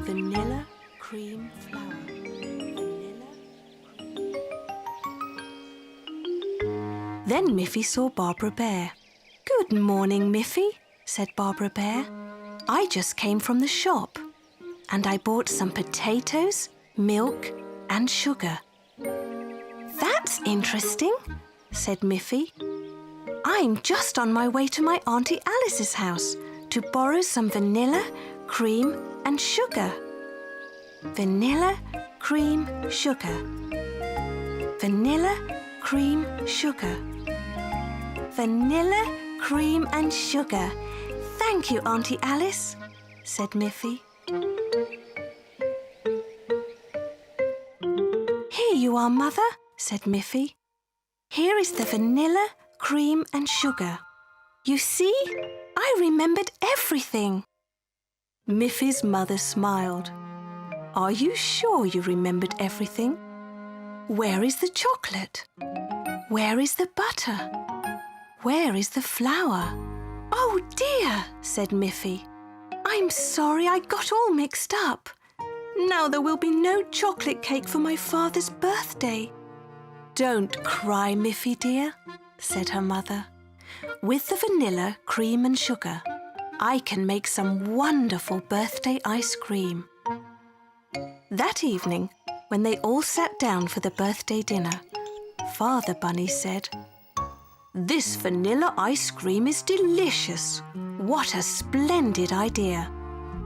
Vanilla, cream, flour. Vanilla. Then Miffy saw Barbara Bear. "Good morning, Miffy," said Barbara Bear. "I just came from the shop and I bought some potatoes, milk and sugar." "That's interesting," said Miffy. "I'm just on my way to my Auntie Alice's house to borrow some vanilla, cream and sugar." Vanilla, cream, sugar. Vanilla, cream, sugar. Vanilla, cream and sugar. "Thank you, Auntie Alice," said Miffy. "Here you are, Mother," said Miffy. "Here is the vanilla, cream and sugar. You see, I remembered everything." Miffy's mother smiled. "Are you sure you remembered everything? Where is the chocolate? Where is the butter? Where is the flour?" "Oh dear," said Miffy. "I'm sorry I got all mixed up. Now there will be no chocolate cake for my father's birthday." "Don't cry, Miffy dear," said her mother. "With the vanilla, cream and sugar, I can make some wonderful birthday ice cream." That evening, when they all sat down for the birthday dinner, Father Bunny said, "This vanilla ice cream is delicious. What a splendid idea."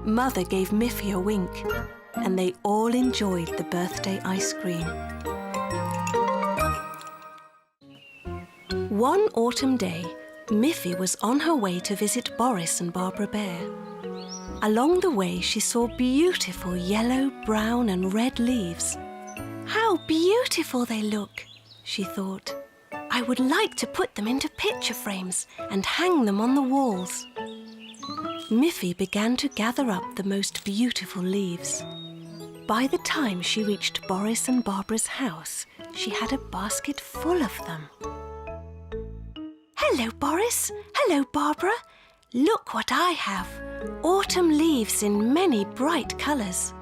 Mother gave Miffy a wink, and they all enjoyed the birthday ice cream. One autumn day, Miffy was on her way to visit Boris and Barbara Bear. Along the way, she saw beautiful yellow, brown and red leaves. "How beautiful they look," she thought. "I would like to put them into picture frames and hang them on the walls." Miffy began to gather up the most beautiful leaves. By the time she reached Boris and Barbara's house, she had a basket full of them. "Hello, Boris. Hello, Barbara. Look what I have. Autumn leaves in many bright colours."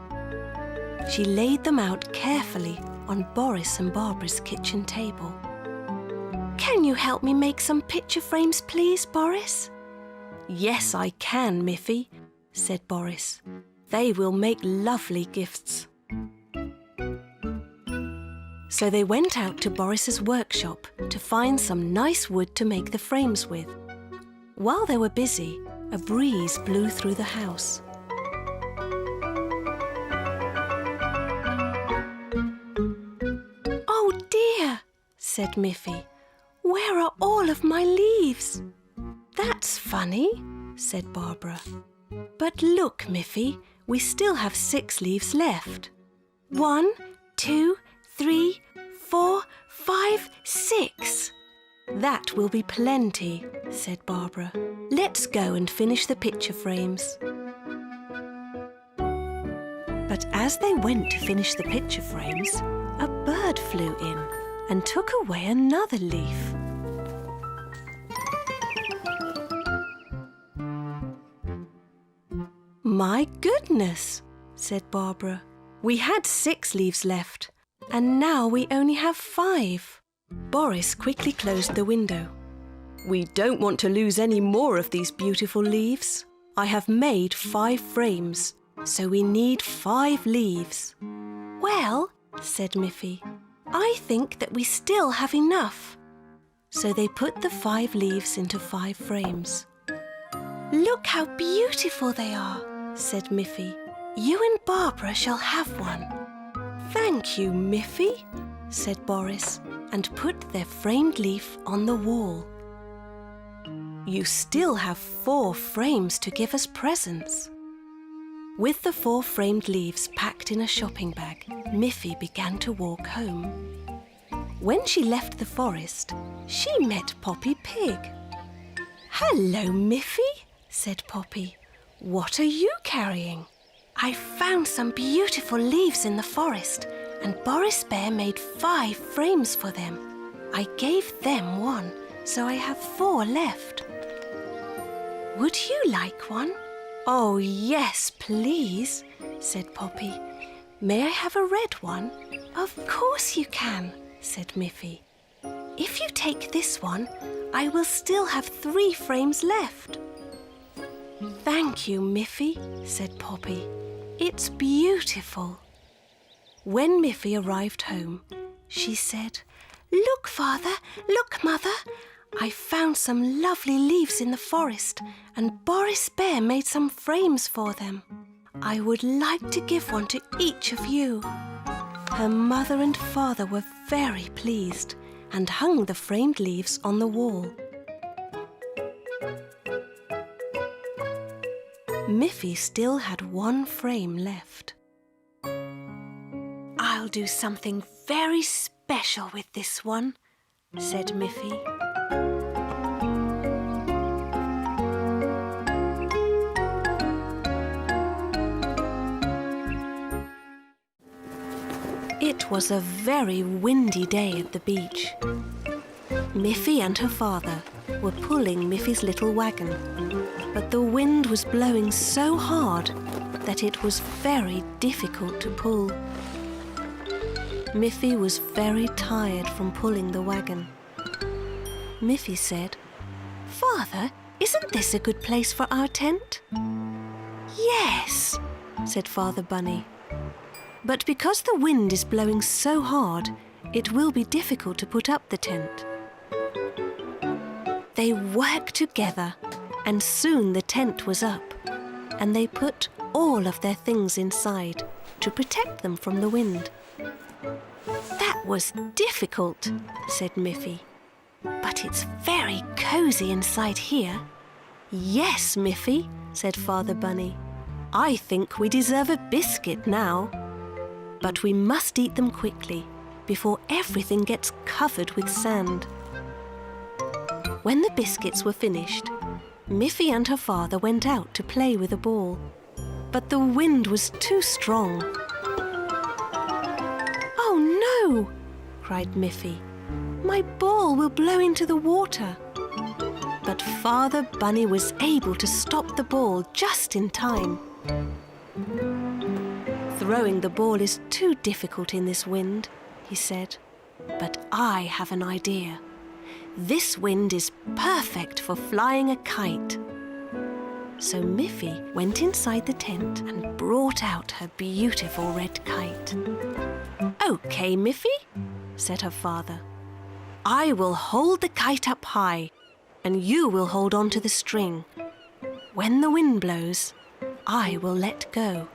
She laid them out carefully on Boris and Barbara's kitchen table. "Can you help me make some picture frames, please, Boris?" "Yes, I can, Miffy," said Boris. "They will make lovely gifts." So they went out to Boris's workshop to find some nice wood to make the frames with. While they were busy, a breeze blew through the house. "Oh dear," said Miffy. "Where are all of my leaves?" "That's funny," said Barbara. "But look, Miffy, we still have 6 leaves left. 1, 2, 3, 4, 5, 6. "That will be plenty," said Barbara. "Let's go and finish the picture frames." But as they went to finish the picture frames, a bird flew in and took away another leaf. "My goodness," said Barbara. "We had 6 leaves left, and now we only have 5. Boris quickly closed the window. "We don't want to lose any more of these beautiful leaves. I have made 5 frames, so we need 5 leaves." "Well," said Miffy, "I think that we still have enough." So they put the 5 leaves into 5 frames. "Look how beautiful they are," said Miffy. You and Barbara shall have one." "Thank you, Miffy," said Boris, and put their framed leaf on the wall. "You still have 4 frames to give as presents." With the 4 framed leaves packed in a shopping bag, Miffy began to walk home. When she left the forest, she met Poppy Pig. "Hello, Miffy," said Poppy. "What are you carrying?" "I found some beautiful leaves in the forest, and Boris Bear made 5 frames for them. I gave them 1, so I have 4 left." "Would you like one?" "Oh, yes, please," said Poppy. "May I have a red one?" "Of course you can," said Miffy. "If you take this one, I will still have 3 frames left." "Thank you, Miffy," said Poppy. "It's beautiful." When Miffy arrived home, she said, "Look, Father, look, Mother. I found some lovely leaves in the forest, and Boris Bear made some frames for them. I would like to give one to each of you." Her mother and father were very pleased and hung the framed leaves on the wall. Miffy still had 1 frame left. "I'll do something very special with this one," said Miffy. It was a very windy day at the beach. Miffy and her father were pulling Miffy's little wagon, but the wind was blowing so hard that it was very difficult to pull. Miffy was very tired from pulling the wagon. Miffy said, "Father, isn't this a good place for our tent?" "Yes," said Father Bunny. "But because the wind is blowing so hard, it will be difficult to put up the tent." They worked together, and soon the tent was up, and they put all of their things inside to protect them from the wind. "That was difficult," said Miffy. "But it's very cosy inside here." "Yes, Miffy," said Father Bunny. "I think we deserve a biscuit now. But we must eat them quickly before everything gets covered with sand." When the biscuits were finished, Miffy and her father went out to play with a ball, but the wind was too strong. "Oh no!" cried Miffy. "My ball will blow into the water." But Father Bunny was able to stop the ball just in time. "Throwing the ball is too difficult in this wind," he said. "But I have an idea. This wind is perfect for flying a kite." So Miffy went inside the tent and brought out her beautiful red kite. "Okay, Miffy," said her father. "I will hold the kite up high, and you will hold on to the string. When the wind blows, I will let go.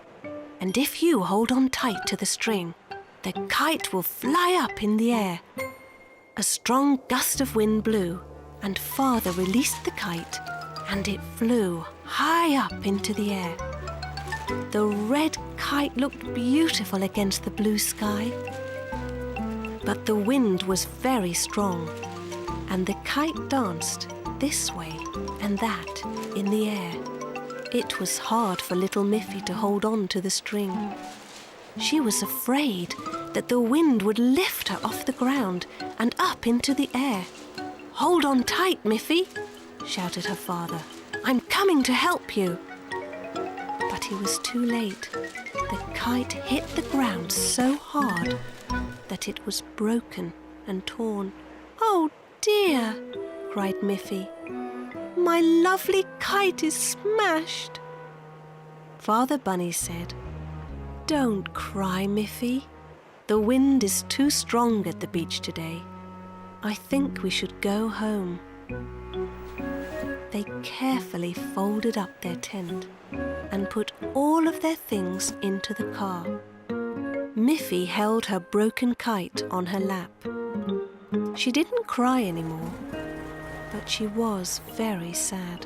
And if you hold on tight to the string, the kite will fly up in the air." A strong gust of wind blew, and Father released the kite, and it flew high up into the air. The red kite looked beautiful against the blue sky. But the wind was very strong, and the kite danced this way and that in the air. It was hard for little Miffy to hold on to the string. She was afraid that the wind would lift her off the ground and up into the air. "Hold on tight, Miffy," shouted her father. "I'm coming to help you." But he was too late. The kite hit the ground so hard that it was broken and torn. "Oh dear," cried Miffy. "My lovely kite is smashed." Father Bunny said, "Don't cry, Miffy. The wind is too strong at the beach today. I think we should go home." They carefully folded up their tent and put all of their things into the car. Miffy held her broken kite on her lap. She didn't cry anymore, but she was very sad.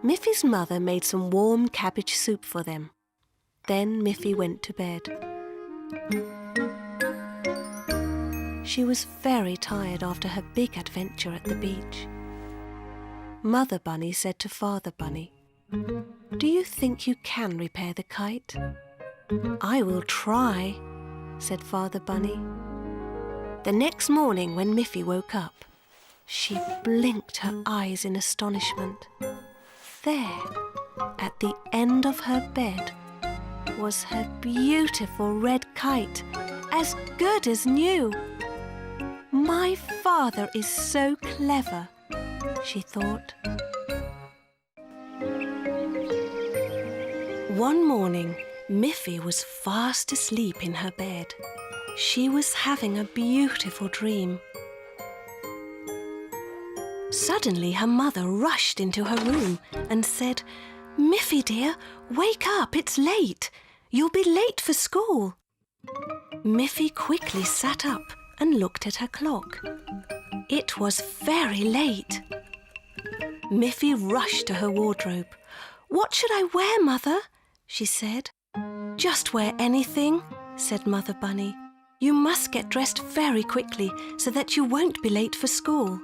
Miffy's mother made some warm cabbage soup for them. Then Miffy went to bed. She was very tired after her big adventure at the beach. Mother Bunny said to Father Bunny, "Do you think you can repair the kite?" "I will try," said Father Bunny. The next morning when Miffy woke up, she blinked her eyes in astonishment. There, at the end of her bed, was her beautiful red kite, as good as new. "My father is so clever," she thought. One morning, Miffy was fast asleep in her bed. She was having a beautiful dream. Suddenly, her mother rushed into her room and said, "Miffy dear, wake up, it's late. You'll be late for school." Miffy quickly sat up and looked at her clock. It was very late. Miffy rushed to her wardrobe. "What should I wear, Mother?" she said. "Just wear anything," said Mother Bunny. "You must get dressed very quickly so that you won't be late for school."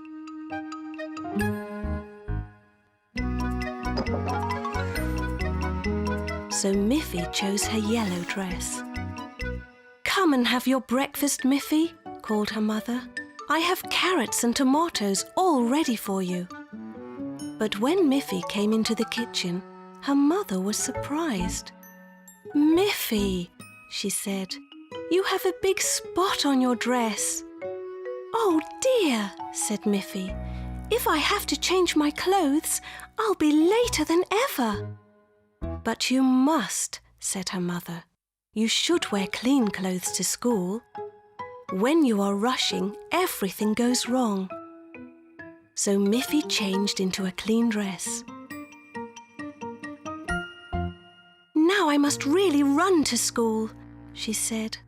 So Miffy chose her yellow dress. "Come and have your breakfast, Miffy," called her mother. "I have carrots and tomatoes all ready for you." But when Miffy came into the kitchen, her mother was surprised. "Miffy," she said, "you have a big spot on your dress." "Oh dear," said Miffy. "If I have to change my clothes, I'll be later than ever." "But you must," said her mother. "You should wear clean clothes to school. When you are rushing, everything goes wrong." So Miffy changed into a clean dress. "Now I must really run to school," she said.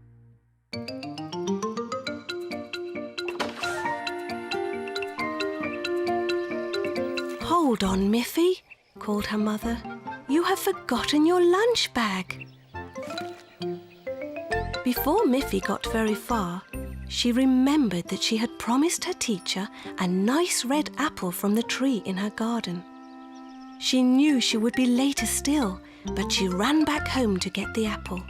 "Hold on, Miffy," called her mother. "You have forgotten your lunch bag." Before Miffy got very far, she remembered that she had promised her teacher a nice red apple from the tree in her garden. She knew she would be later still, but she ran back home to get the apple.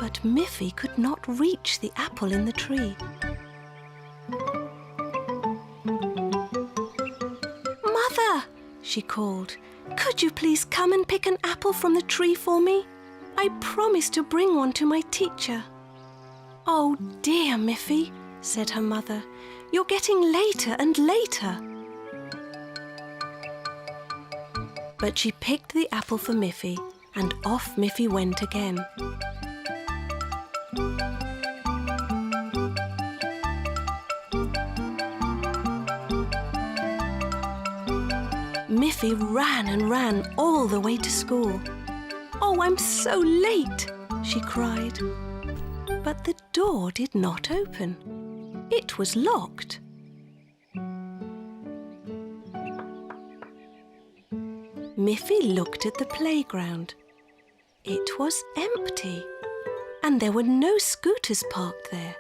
But Miffy could not reach the apple in the tree. "Mother," she called, "could you please come and pick an apple from the tree for me? I promised to bring one to my teacher." "Oh dear, Miffy," said her mother, "you're getting later and later." But she picked the apple for Miffy, and off Miffy went again. Miffy ran and ran all the way to school. "Oh, I'm so late," she cried. But the door did not open. It was locked. Miffy looked at the playground. It was empty, and there were no scooters parked there.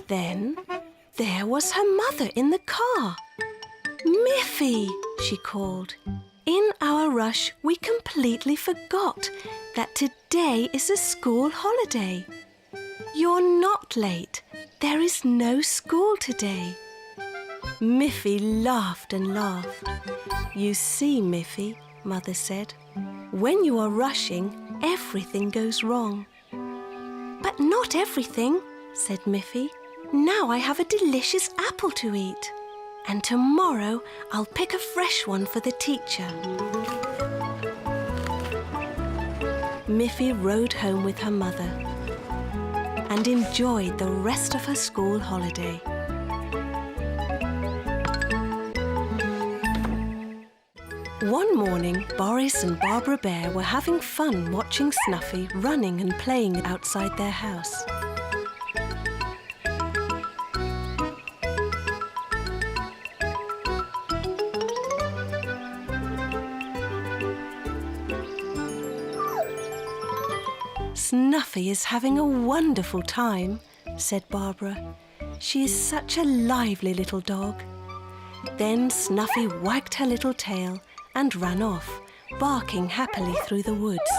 Then there was her mother in the car. "Miffy," she called. "In our rush, we completely forgot that today is a school holiday. You're not late. There is no school today." Miffy laughed and laughed. "You see, Miffy," Mother said, "when you are rushing, everything goes wrong." "But not everything," said Miffy. "Now I have a delicious apple to eat. And tomorrow I'll pick a fresh one for the teacher." Miffy rode home with her mother and enjoyed the rest of her school holiday. One morning, Boris and Barbara Bear were having fun watching Snuffy running and playing outside their house. Snuffy is having a wonderful time, said Barbara. She is such a lively little dog. Then Snuffy wagged her little tail and ran off, barking happily through the woods.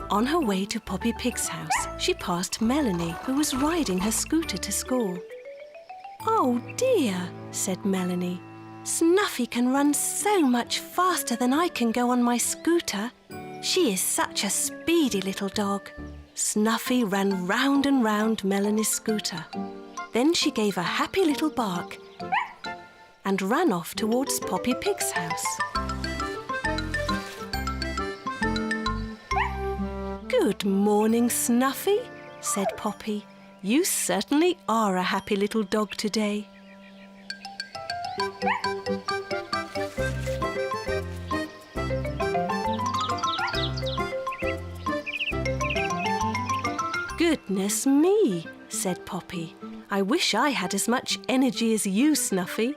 On her way to Poppy Pig's house, she passed Melanie, who was riding her scooter to school. "Oh dear," said Melanie. "Snuffy can run so much faster than I can go on my scooter. She is such a speedy little dog." Snuffy ran round and round Melanie's scooter. Then she gave a happy little bark and ran off towards Poppy Pig's house. "Good morning, Snuffy," said Poppy. "You certainly are a happy little dog today." "Goodness me," said Poppy. "I wish I had as much energy as you, Snuffy."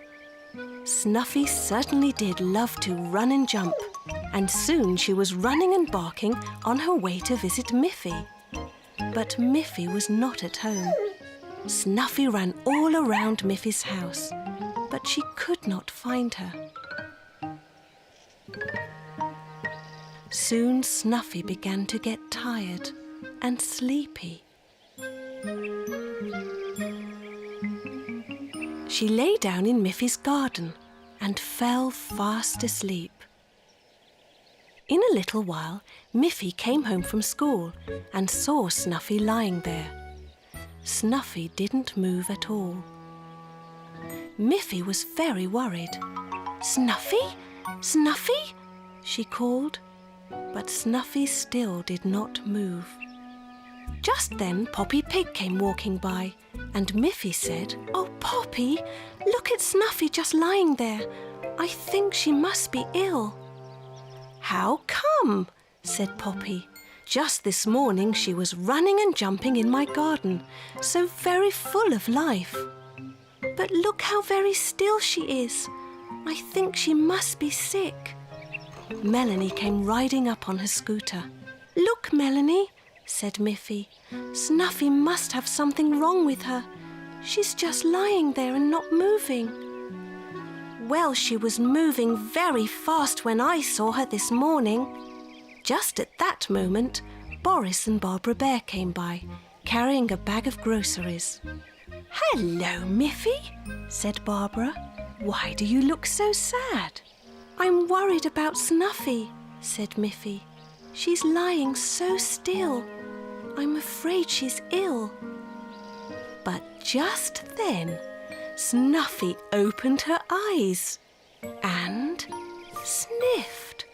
Snuffy certainly did love to run and jump, and soon she was running and barking on her way to visit Miffy. But Miffy was not at home. Snuffy ran all around Miffy's house, but she could not find her. Soon Snuffy began to get tired and sleepy. She lay down in Miffy's garden and fell fast asleep. In a little while, Miffy came home from school and saw Snuffy lying there. Snuffy didn't move at all. Miffy was very worried. "Snuffy? Snuffy?" she called, but Snuffy still did not move. Just then Poppy Pig came walking by, and Miffy said, "Oh, Poppy, look at Snuffy just lying there. I think she must be ill." "How come?" said Poppy. "Just this morning she was running and jumping in my garden, so very full of life. But look how very still she is. I think she must be sick." Melanie came riding up on her scooter. "Look, Melanie," said Miffy. "Snuffy must have something wrong with her. She's just lying there and not moving." "Well, she was moving very fast when I saw her this morning." Just at that moment, Boris and Barbara Bear came by, carrying a bag of groceries. "Hello, Miffy," said Barbara. "Why do you look so sad?" "I'm worried about Snuffy," said Miffy. "She's lying so still. I'm afraid she's ill." But just then, Snuffy opened her eyes and sniffed.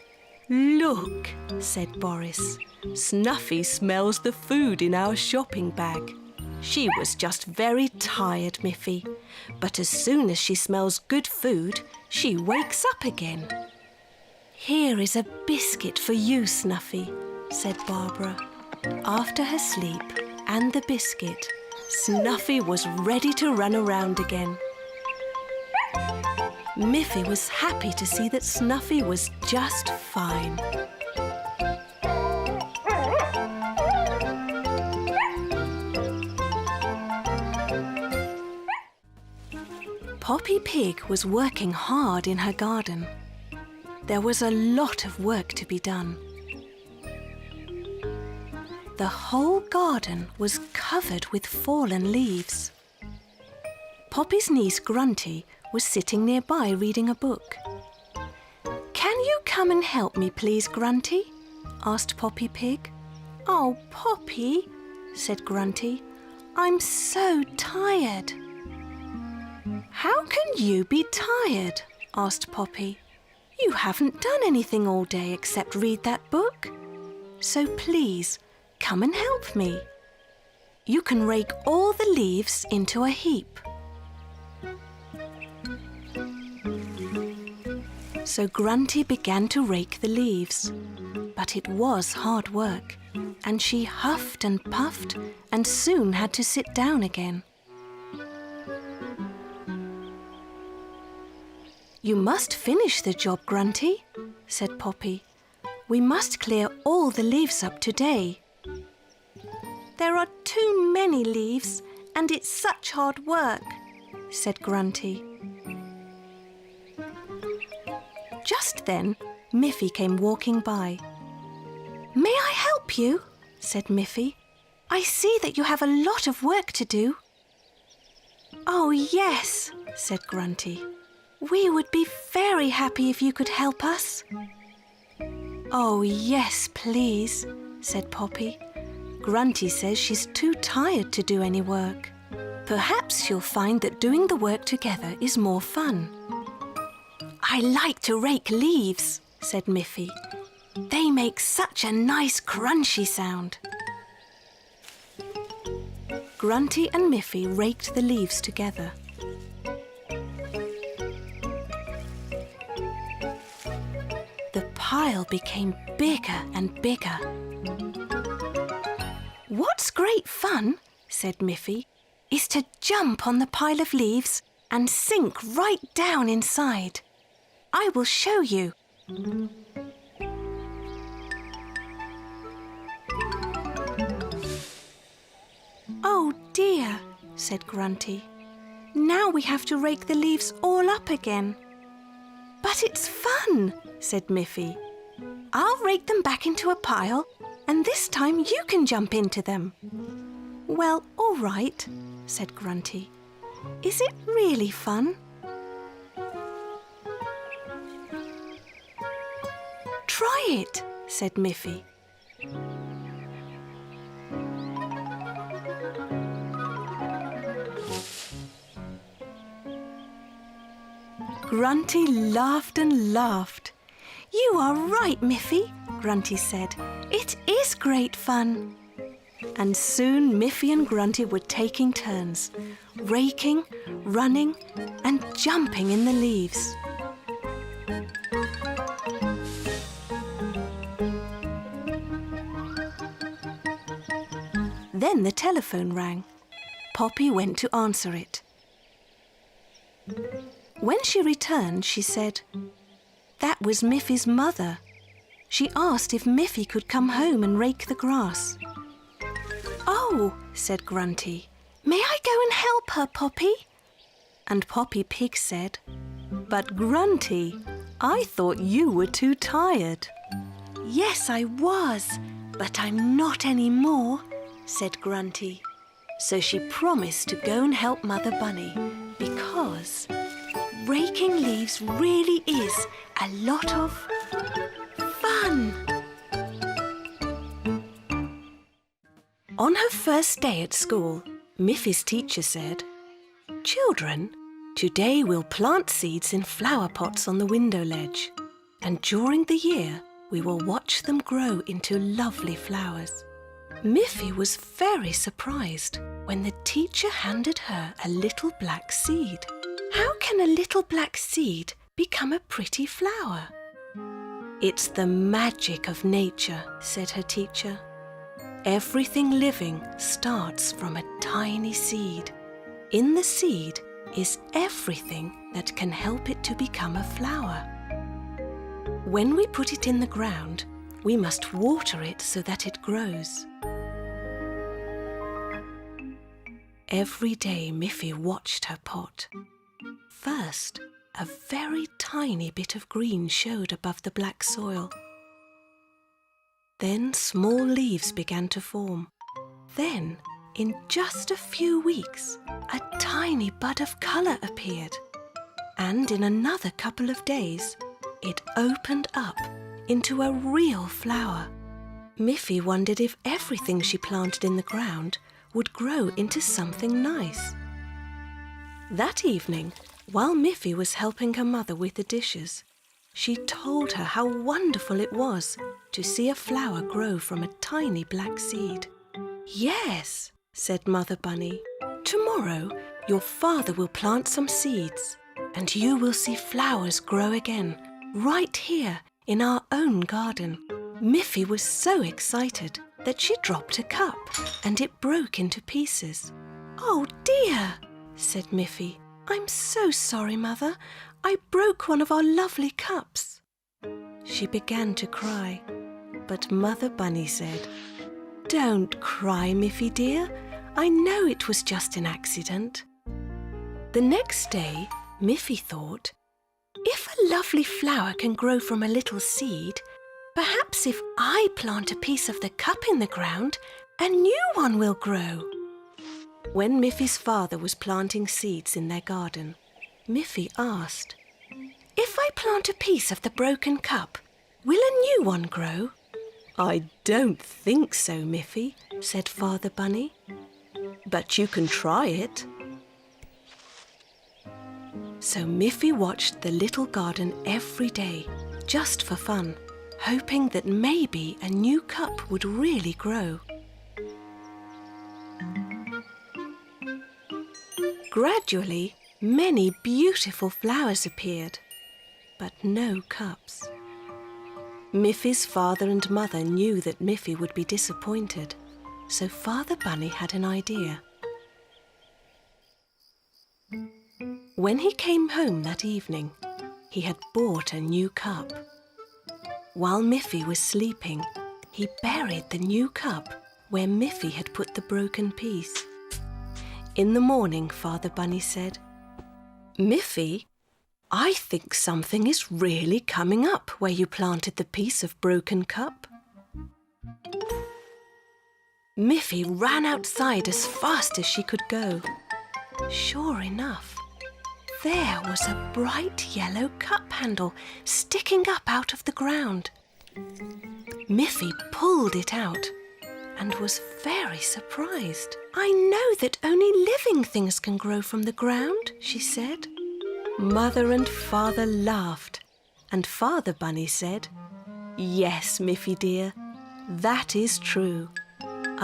"Look," said Boris. "Snuffy smells the food in our shopping bag. She was just very tired, Miffy, but as soon as she smells good food, she wakes up again." "Here is a biscuit for you, Snuffy," said Barbara. After her sleep and the biscuit, Snuffy was ready to run around again. Miffy was happy to see that Snuffy was just fine. Poppy Pig was working hard in her garden. There was a lot of work to be done. The whole garden was covered with fallen leaves. Poppy's niece Grunty was sitting nearby reading a book. "Can you come and help me, please, Grunty?" asked Poppy Pig. "Oh, Poppy," said Grunty, "I'm so tired." "How can you be tired?" asked Poppy. "You haven't done anything all day except read that book." so please come and help me. You can rake all the leaves into a heap. So Grunty began to rake the leaves, but it was hard work, and she huffed and puffed and soon had to sit down again. You must finish the job, Grunty, said Poppy. We must clear all the leaves up today. There are too many leaves and it's such hard work, said Grunty. Just then, Miffy came walking by. May I help you? Said Miffy. I see that you have a lot of work to do. Oh, yes, said Grunty. We would be very happy if you could help us. Oh, yes, please, said Poppy. Grunty says she's too tired to do any work. Perhaps she'll find that doing the work together is more fun. I like to rake leaves, said Miffy. They make such a nice crunchy sound. Grunty and Miffy raked the leaves together. The pile became bigger and bigger. What's great fun, said Miffy, is to jump on the pile of leaves and sink right down inside. I will show you. Oh dear, said Grunty. Now we have to rake the leaves all up again. But it's fun, said Miffy. I'll rake them back into a pile, and this time you can jump into them. Well, all right, said Grunty. Is it really fun? Try it, said Miffy. Grunty laughed and laughed. You are right, Miffy, Grunty said. It is great fun. And soon Miffy and Grunty were taking turns, raking, running and jumping in the leaves. Then the telephone rang. Poppy went to answer it. When she returned, she said, "That was Miffy's mother. She asked if Miffy could come home and rake the grass." "Oh," said Grunty, "may I go and help her, Poppy?" And Poppy Pig said, "But Grunty, I thought you were too tired." "Yes, I was, but I'm not anymore," said Grunty. So she promised to go and help Mother Bunny because raking leaves really is a lot of fun. On her first day at school, Miffy's teacher said, "Children, today we'll plant seeds in flower pots on the window ledge, and during the year we will watch them grow into lovely flowers." Miffy was very surprised when the teacher handed her a little black seed. How can a little black seed become a pretty flower? "It's the magic of nature," said her teacher. "Everything living starts from a tiny seed. In the seed is everything that can help it to become a flower. When we put it in the ground, we must water it so that it grows." Every day Miffy watched her pot. First, a very tiny bit of green showed above the black soil. Then small leaves began to form. Then, in just a few weeks, a tiny bud of colour appeared. And in another couple of days, it opened up into a real flower. Miffy wondered if everything she planted in the ground would grow into something nice. That evening, while Miffy was helping her mother with the dishes, She told her how wonderful it was to see a flower grow from a tiny black seed. "Yes," said Mother Bunny. "Tomorrow your father will plant some seeds and you will see flowers grow again right here in our own garden." Miffy was so excited that she dropped a cup and it broke into pieces. "Oh dear," said Miffy. "I'm so sorry, Mother. I broke one of our lovely cups." She began to cry, but Mother Bunny said, "Don't cry, Miffy dear. I know it was just an accident." The next day, Miffy thought, if a lovely flower can grow from a little seed, perhaps if I plant a piece of the cup in the ground, a new one will grow. When Miffy's father was planting seeds in their garden, Miffy asked, "If I plant a piece of the broken cup, will a new one grow?" "I don't think so, Miffy," said Father Bunny. "But you can try it." So Miffy watched the little garden every day, just for fun, hoping that maybe a new cup would really grow. Gradually, many beautiful flowers appeared, but no cups. Miffy's father and mother knew that Miffy would be disappointed, so Father Bunny had an idea. When he came home that evening, he had bought a new cup. While Miffy was sleeping, he buried the new cup where Miffy had put the broken piece. In the morning, Father Bunny said, "Miffy, I think something is really coming up where you planted the piece of broken cup." Miffy ran outside as fast as she could go. Sure enough, there was a bright yellow cup handle sticking up out of the ground. Miffy pulled it out and was very surprised. "I know that only living things can grow from the ground," she said. Mother and Father laughed, and Father Bunny said, "Yes, Miffy dear, that is true.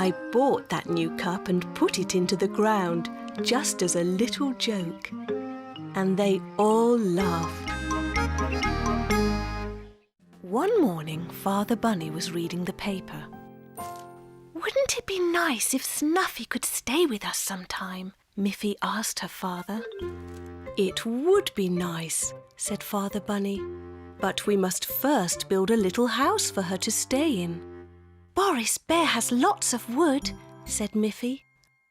I bought that new cup and put it into the ground just as a little joke." And they all laughed. One morning, Father Bunny was reading the paper. "Wouldn't it be nice if Snuffy could stay with us sometime?" Miffy asked her father. "It would be nice," said Father Bunny, "but we must first build a little house for her to stay in." "Boris Bear has lots of wood," said Miffy.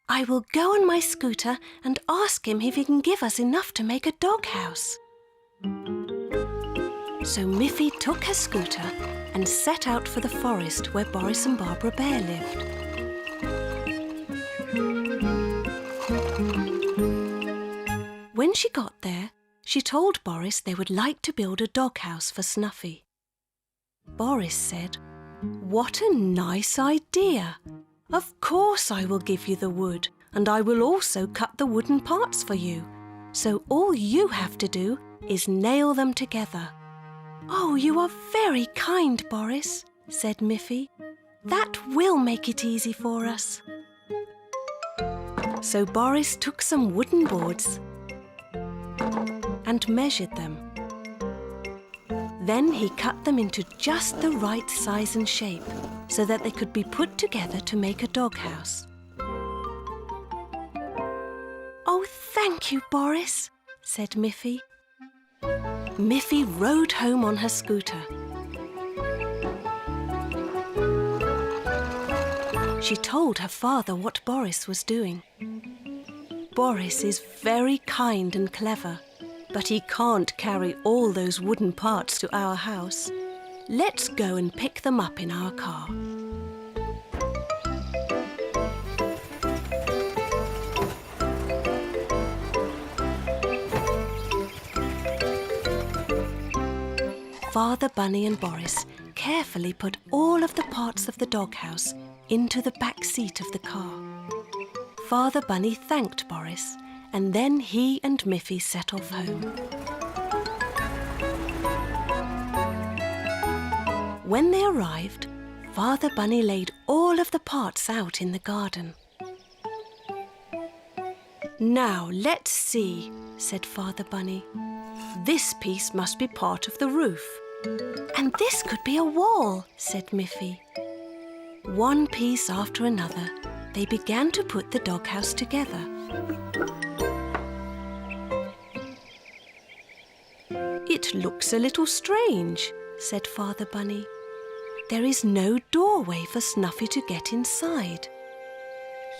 "I will go on my scooter and ask him if he can give us enough to make a doghouse." So Miffy took her scooter and set out for the forest where Boris and Barbara Bear lived. When she got there, she told Boris they would like to build a doghouse for Snuffy. Boris said, "What a nice idea! Of course I will give you the wood, and I will also cut the wooden parts for you. So all you have to do is nail them together." "Oh, you are very kind, Boris," said Miffy. "That will make it easy for us." So Boris took some wooden boards and measured them. Then he cut them into just the right size and shape so that they could be put together to make a doghouse. "Oh, thank you, Boris," said Miffy. Miffy rode home on her scooter. She told her father what Boris was doing. Boris is very kind and clever, but he can't carry all those wooden parts to our house. Let's go and pick them up in our car. Father Bunny and Boris carefully put all of the parts of the doghouse into the back seat of the car. Father Bunny thanked Boris, and then he and Miffy set off home. When they arrived, Father Bunny laid all of the parts out in the garden. "Now, let's see," said Father Bunny. "This piece must be part of the roof." "And this could be a wall," said Miffy. One piece after another, they began to put the doghouse together. "It looks a little strange," said Father Bunny. "There is no doorway for Snuffy to get inside."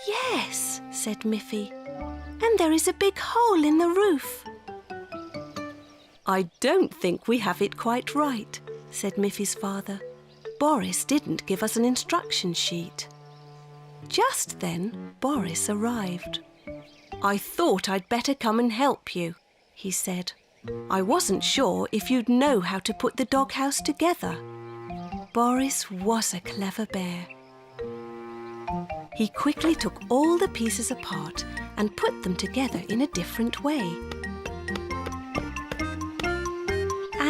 "Yes," said Miffy, "and there is a big hole in the roof." "I don't think we have it quite right," said Miffy's father. "Boris didn't give us an instruction sheet." Just then, Boris arrived. "I thought I'd better come and help you," he said. "I wasn't sure if you'd know how to put the doghouse together." Boris was a clever bear. He quickly took all the pieces apart and put them together in a different way.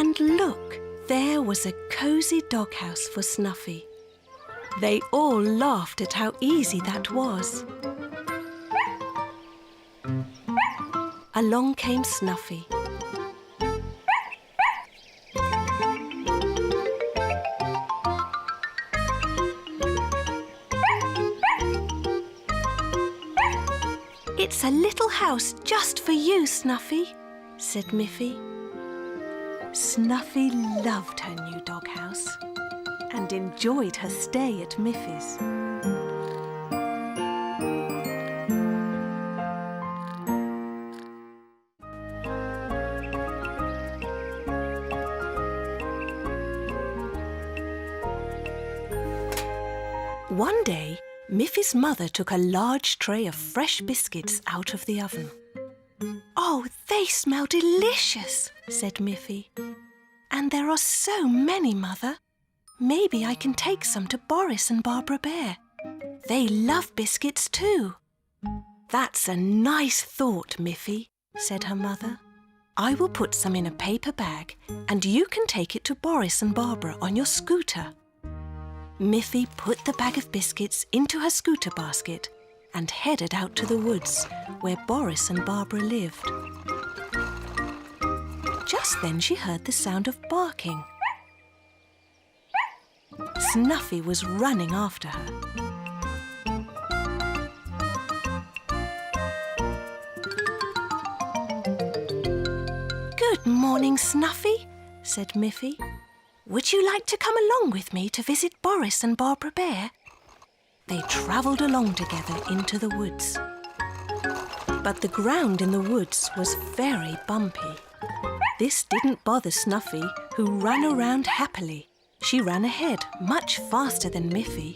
And look, there was a cosy doghouse for Snuffy. They all laughed at how easy that was. Along came Snuffy. "It's a little house just for you, Snuffy," said Miffy. Snuffy loved her new doghouse and enjoyed her stay at Miffy's. One day, Miffy's mother took a large tray of fresh biscuits out of the oven. "Oh, they smell delicious," said Miffy. "And there are so many, Mother. Maybe I can take some to Boris and Barbara Bear. They love biscuits too." "That's a nice thought, Miffy," said her mother. "I will put some in a paper bag and you can take it to Boris and Barbara on your scooter." Miffy put the bag of biscuits into her scooter basket and headed out to the woods where Boris and Barbara lived. Just then she heard the sound of barking. Snuffy was running after her. "Good morning, Snuffy," said Miffy. "Would you like to come along with me to visit Boris and Barbara Bear?" They travelled along together into the woods. But the ground in the woods was very bumpy. This didn't bother Snuffy, who ran around happily. She ran ahead, much faster than Miffy.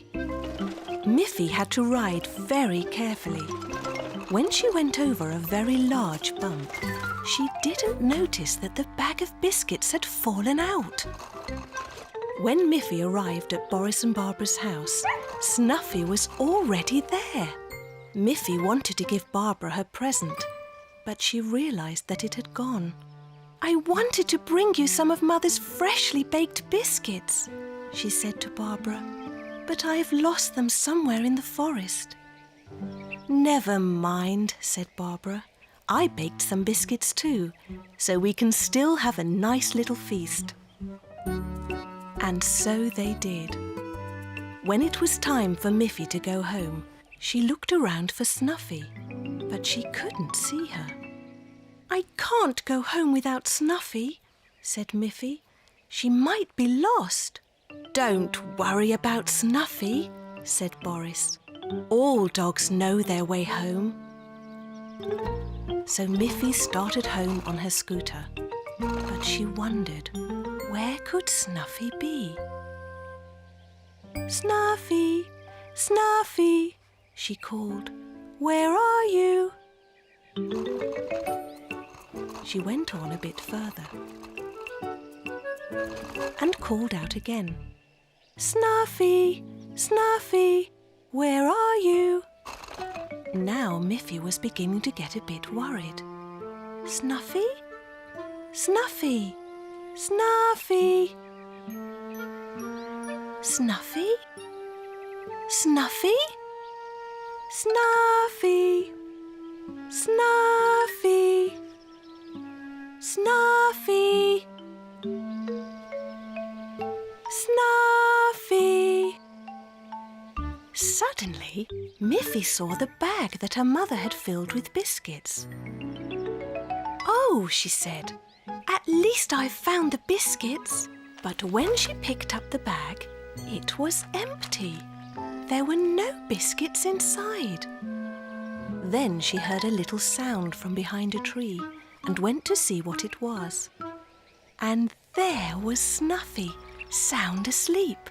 Miffy had to ride very carefully. When she went over a very large bump, she didn't notice that the bag of biscuits had fallen out. When Miffy arrived at Boris and Barbara's house, Snuffy was already there. Miffy wanted to give Barbara her present, but she realised that it had gone. "I wanted to bring you some of Mother's freshly baked biscuits," she said to Barbara, "but I've lost them somewhere in the forest." "Never mind," said Barbara. "I baked some biscuits too, so we can still have a nice little feast." And so they did. When it was time for Miffy to go home, she looked around for Snuffy, but she couldn't see her. "I can't go home without Snuffy," said Miffy. "She might be lost." "Don't worry about Snuffy," said Boris. "All dogs know their way home." So Miffy started home on her scooter, but she wondered, where could Snuffy be? "Snuffy, Snuffy," she called. "Where are you?" She went on a bit further and called out again. "Snuffy, Snuffy, where are you?" Now Miffy was beginning to get a bit worried. "Snuffy? Snuffy! Snuffy!" Snuffy? Snuffy? Snuffy? Snuffy? Snuffy? Snuffy? Suddenly, Miffy saw the bag that her mother had filled with biscuits. "Oh," she said, "at least I've found the biscuits." But when she picked up the bag, it was empty. There were no biscuits inside. Then she heard a little sound from behind a tree and went to see what it was. And there was Snuffy, sound asleep,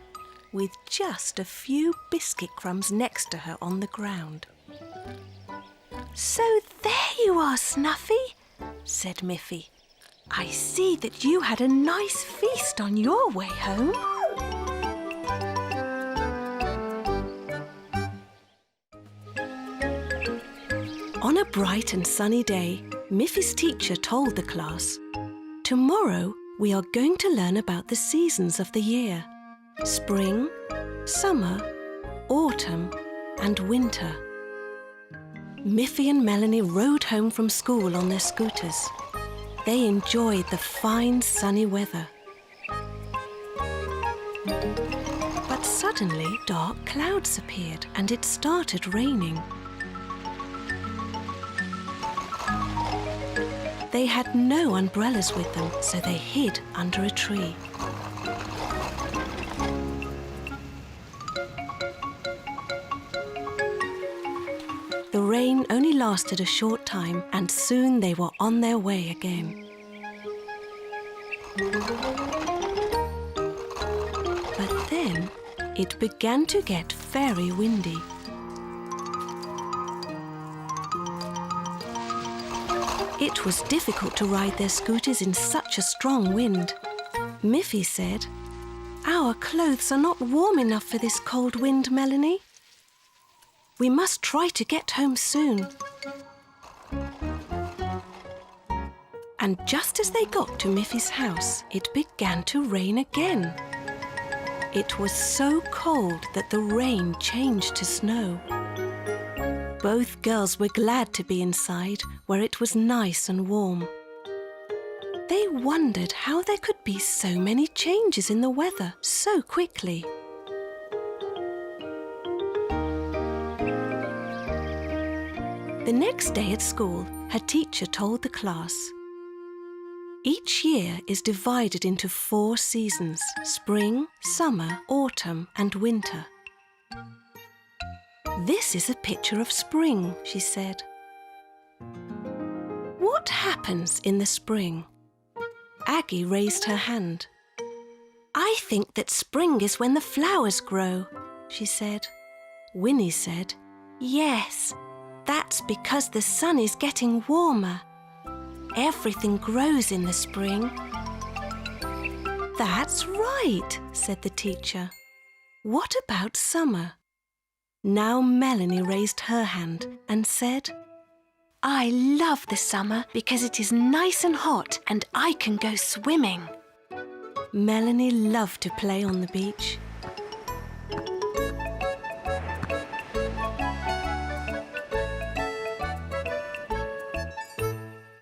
with just a few biscuit crumbs next to her on the ground. "So there you are, Snuffy," said Miffy. "I see that you had a nice feast on your way home." On a bright and sunny day, Miffy's teacher told the class, "Tomorrow we are going to learn about the seasons of the year: spring, summer, autumn, and winter." Miffy and Melanie rode home from school on their scooters. They enjoyed the fine sunny weather. But suddenly dark clouds appeared and it started raining. They had no umbrellas with them, so they hid under a tree. The rain only lasted a short time, and soon they were on their way again. But then it began to get very windy. It was difficult to ride their scooters in such a strong wind. Miffy said, "Our clothes are not warm enough for this cold wind, Melanie. We must try to get home soon." And just as they got to Miffy's house, it began to rain again. It was so cold that the rain changed to snow. Both girls were glad to be inside, where it was nice and warm. They wondered how there could be so many changes in the weather so quickly. The next day at school, her teacher told the class, "Each year is divided into 4 seasons: spring, summer, autumn, and winter. This is a picture of spring," she said. "What happens in the spring?" Aggie raised her hand. "I think that spring is when the flowers grow," she said. Winnie said, "Yes, that's because the sun is getting warmer. Everything grows in the spring." "That's right," said the teacher. "What about summer?" Now Melanie raised her hand and said, "I love the summer because it is nice and hot and I can go swimming." Melanie loved to play on the beach.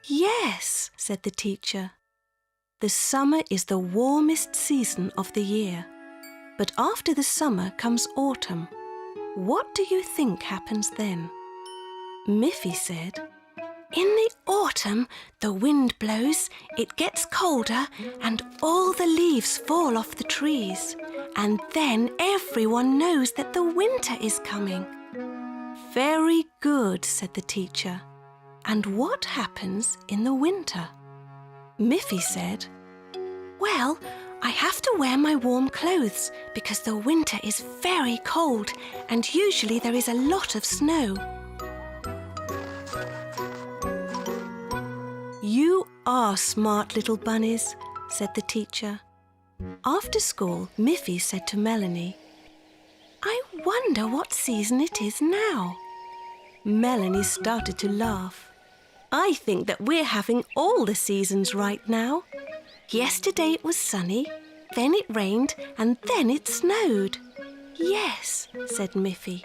"Yes," said the teacher. "The summer is the warmest season of the year. But after the summer comes autumn. What do you think happens then?" Miffy said, "In the autumn, the wind blows, it gets colder, and all the leaves fall off the trees. And then everyone knows that the winter is coming." "Very good," said the teacher. "And what happens in the winter?" Miffy said, "Well, I have to wear my warm clothes because the winter is very cold and usually there is a lot of snow." "You are smart little bunnies," said the teacher. After school, Miffy said to Melanie, "I wonder what season it is now." Melanie started to laugh. "I think that we're having all the seasons right now. Yesterday it was sunny, then it rained, and then it snowed. Yes, said Miffy.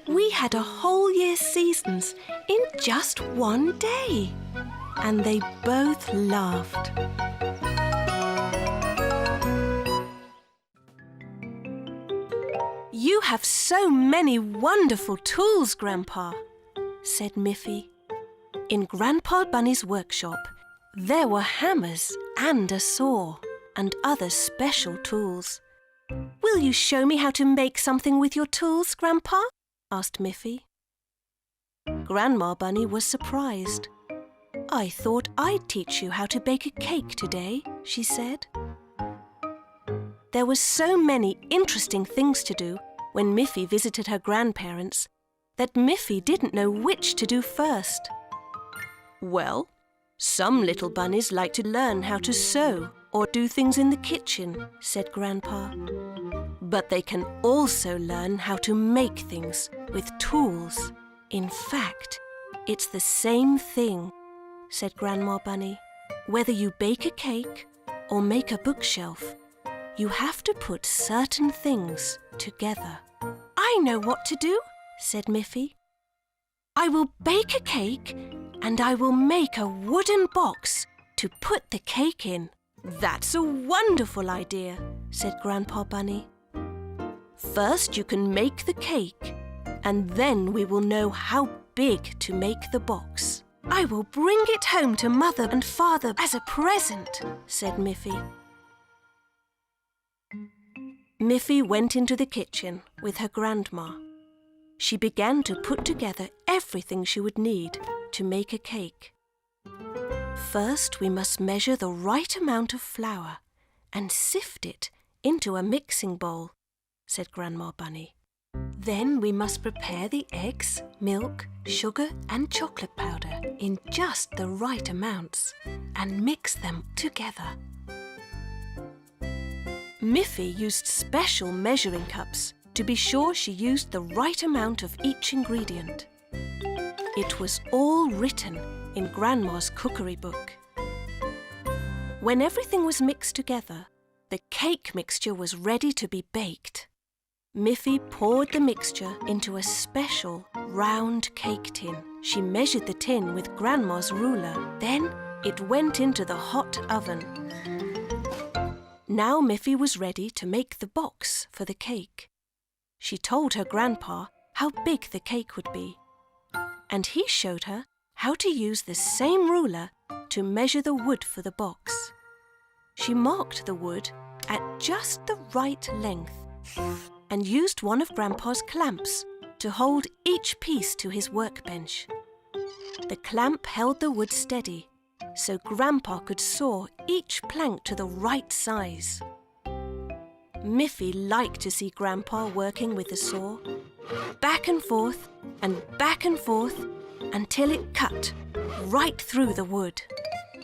We had a whole year's seasons in just one day. And they both laughed. You have so many wonderful tools, Grandpa, said Miffy. In Grandpa Bunny's workshop, there were hammers and a saw and other special tools. Will you show me how to make something with your tools, Grandpa? Asked Miffy. Grandma Bunny was surprised. I thought I'd teach you how to bake a cake today, she said. There were so many interesting things to do when Miffy visited her grandparents that Miffy didn't know which to do first. Well, some little bunnies like to learn how to sew or do things in the kitchen, said Grandpa. But they can also learn how to make things with tools. In fact, it's the same thing, said Grandma Bunny. Whether you bake a cake or make a bookshelf, you have to put certain things together. I know what to do, said Miffy. I will bake a cake and I will make a wooden box to put the cake in. That's a wonderful idea, said Grandpa Bunny. First you can make the cake, and then we will know how big to make the box. I will bring it home to Mother and Father as a present, said Miffy. Miffy went into the kitchen with her grandma. She began to put together everything she would need to make a cake. First, we must measure the right amount of flour and sift it into a mixing bowl, said Grandma Bunny. Then we must prepare the eggs, milk, sugar and chocolate powder in just the right amounts and mix them together. Miffy used special measuring cups to be sure she used the right amount of each ingredient. It was all written in Grandma's cookery book. When everything was mixed together, the cake mixture was ready to be baked. Miffy poured the mixture into a special round cake tin. She measured the tin with Grandma's ruler. Then it went into the hot oven. Now Miffy was ready to make the box for the cake. She told her grandpa how big the cake would be, and he showed her how to use the same ruler to measure the wood for the box. She marked the wood at just the right length and used one of Grandpa's clamps to hold each piece to his workbench. The clamp held the wood steady, so Grandpa could saw each plank to the right size. Miffy liked to see Grandpa working with the saw, back and forth until it cut right through the wood.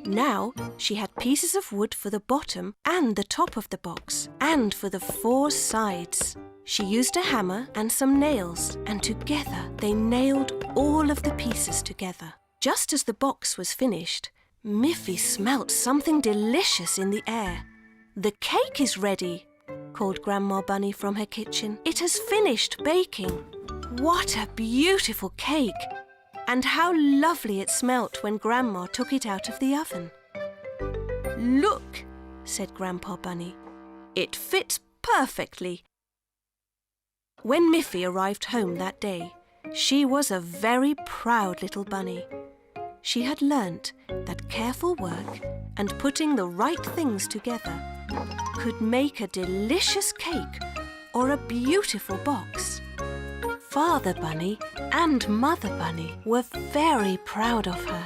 Now she had pieces of wood for the bottom and the top of the box, and for the 4 sides. She used a hammer and some nails, and together they nailed all of the pieces together. Just as the box was finished, Miffy smelt something delicious in the air. "The cake is ready," called Grandma Bunny from her kitchen. "It has finished baking." What a beautiful cake! And how lovely it smelt when Grandma took it out of the oven. "Look," said Grandpa Bunny. "It fits perfectly." When Miffy arrived home that day, she was a very proud little bunny. She had learnt that careful work and putting the right things together could make a delicious cake or a beautiful box. Father Bunny and Mother Bunny were very proud of her.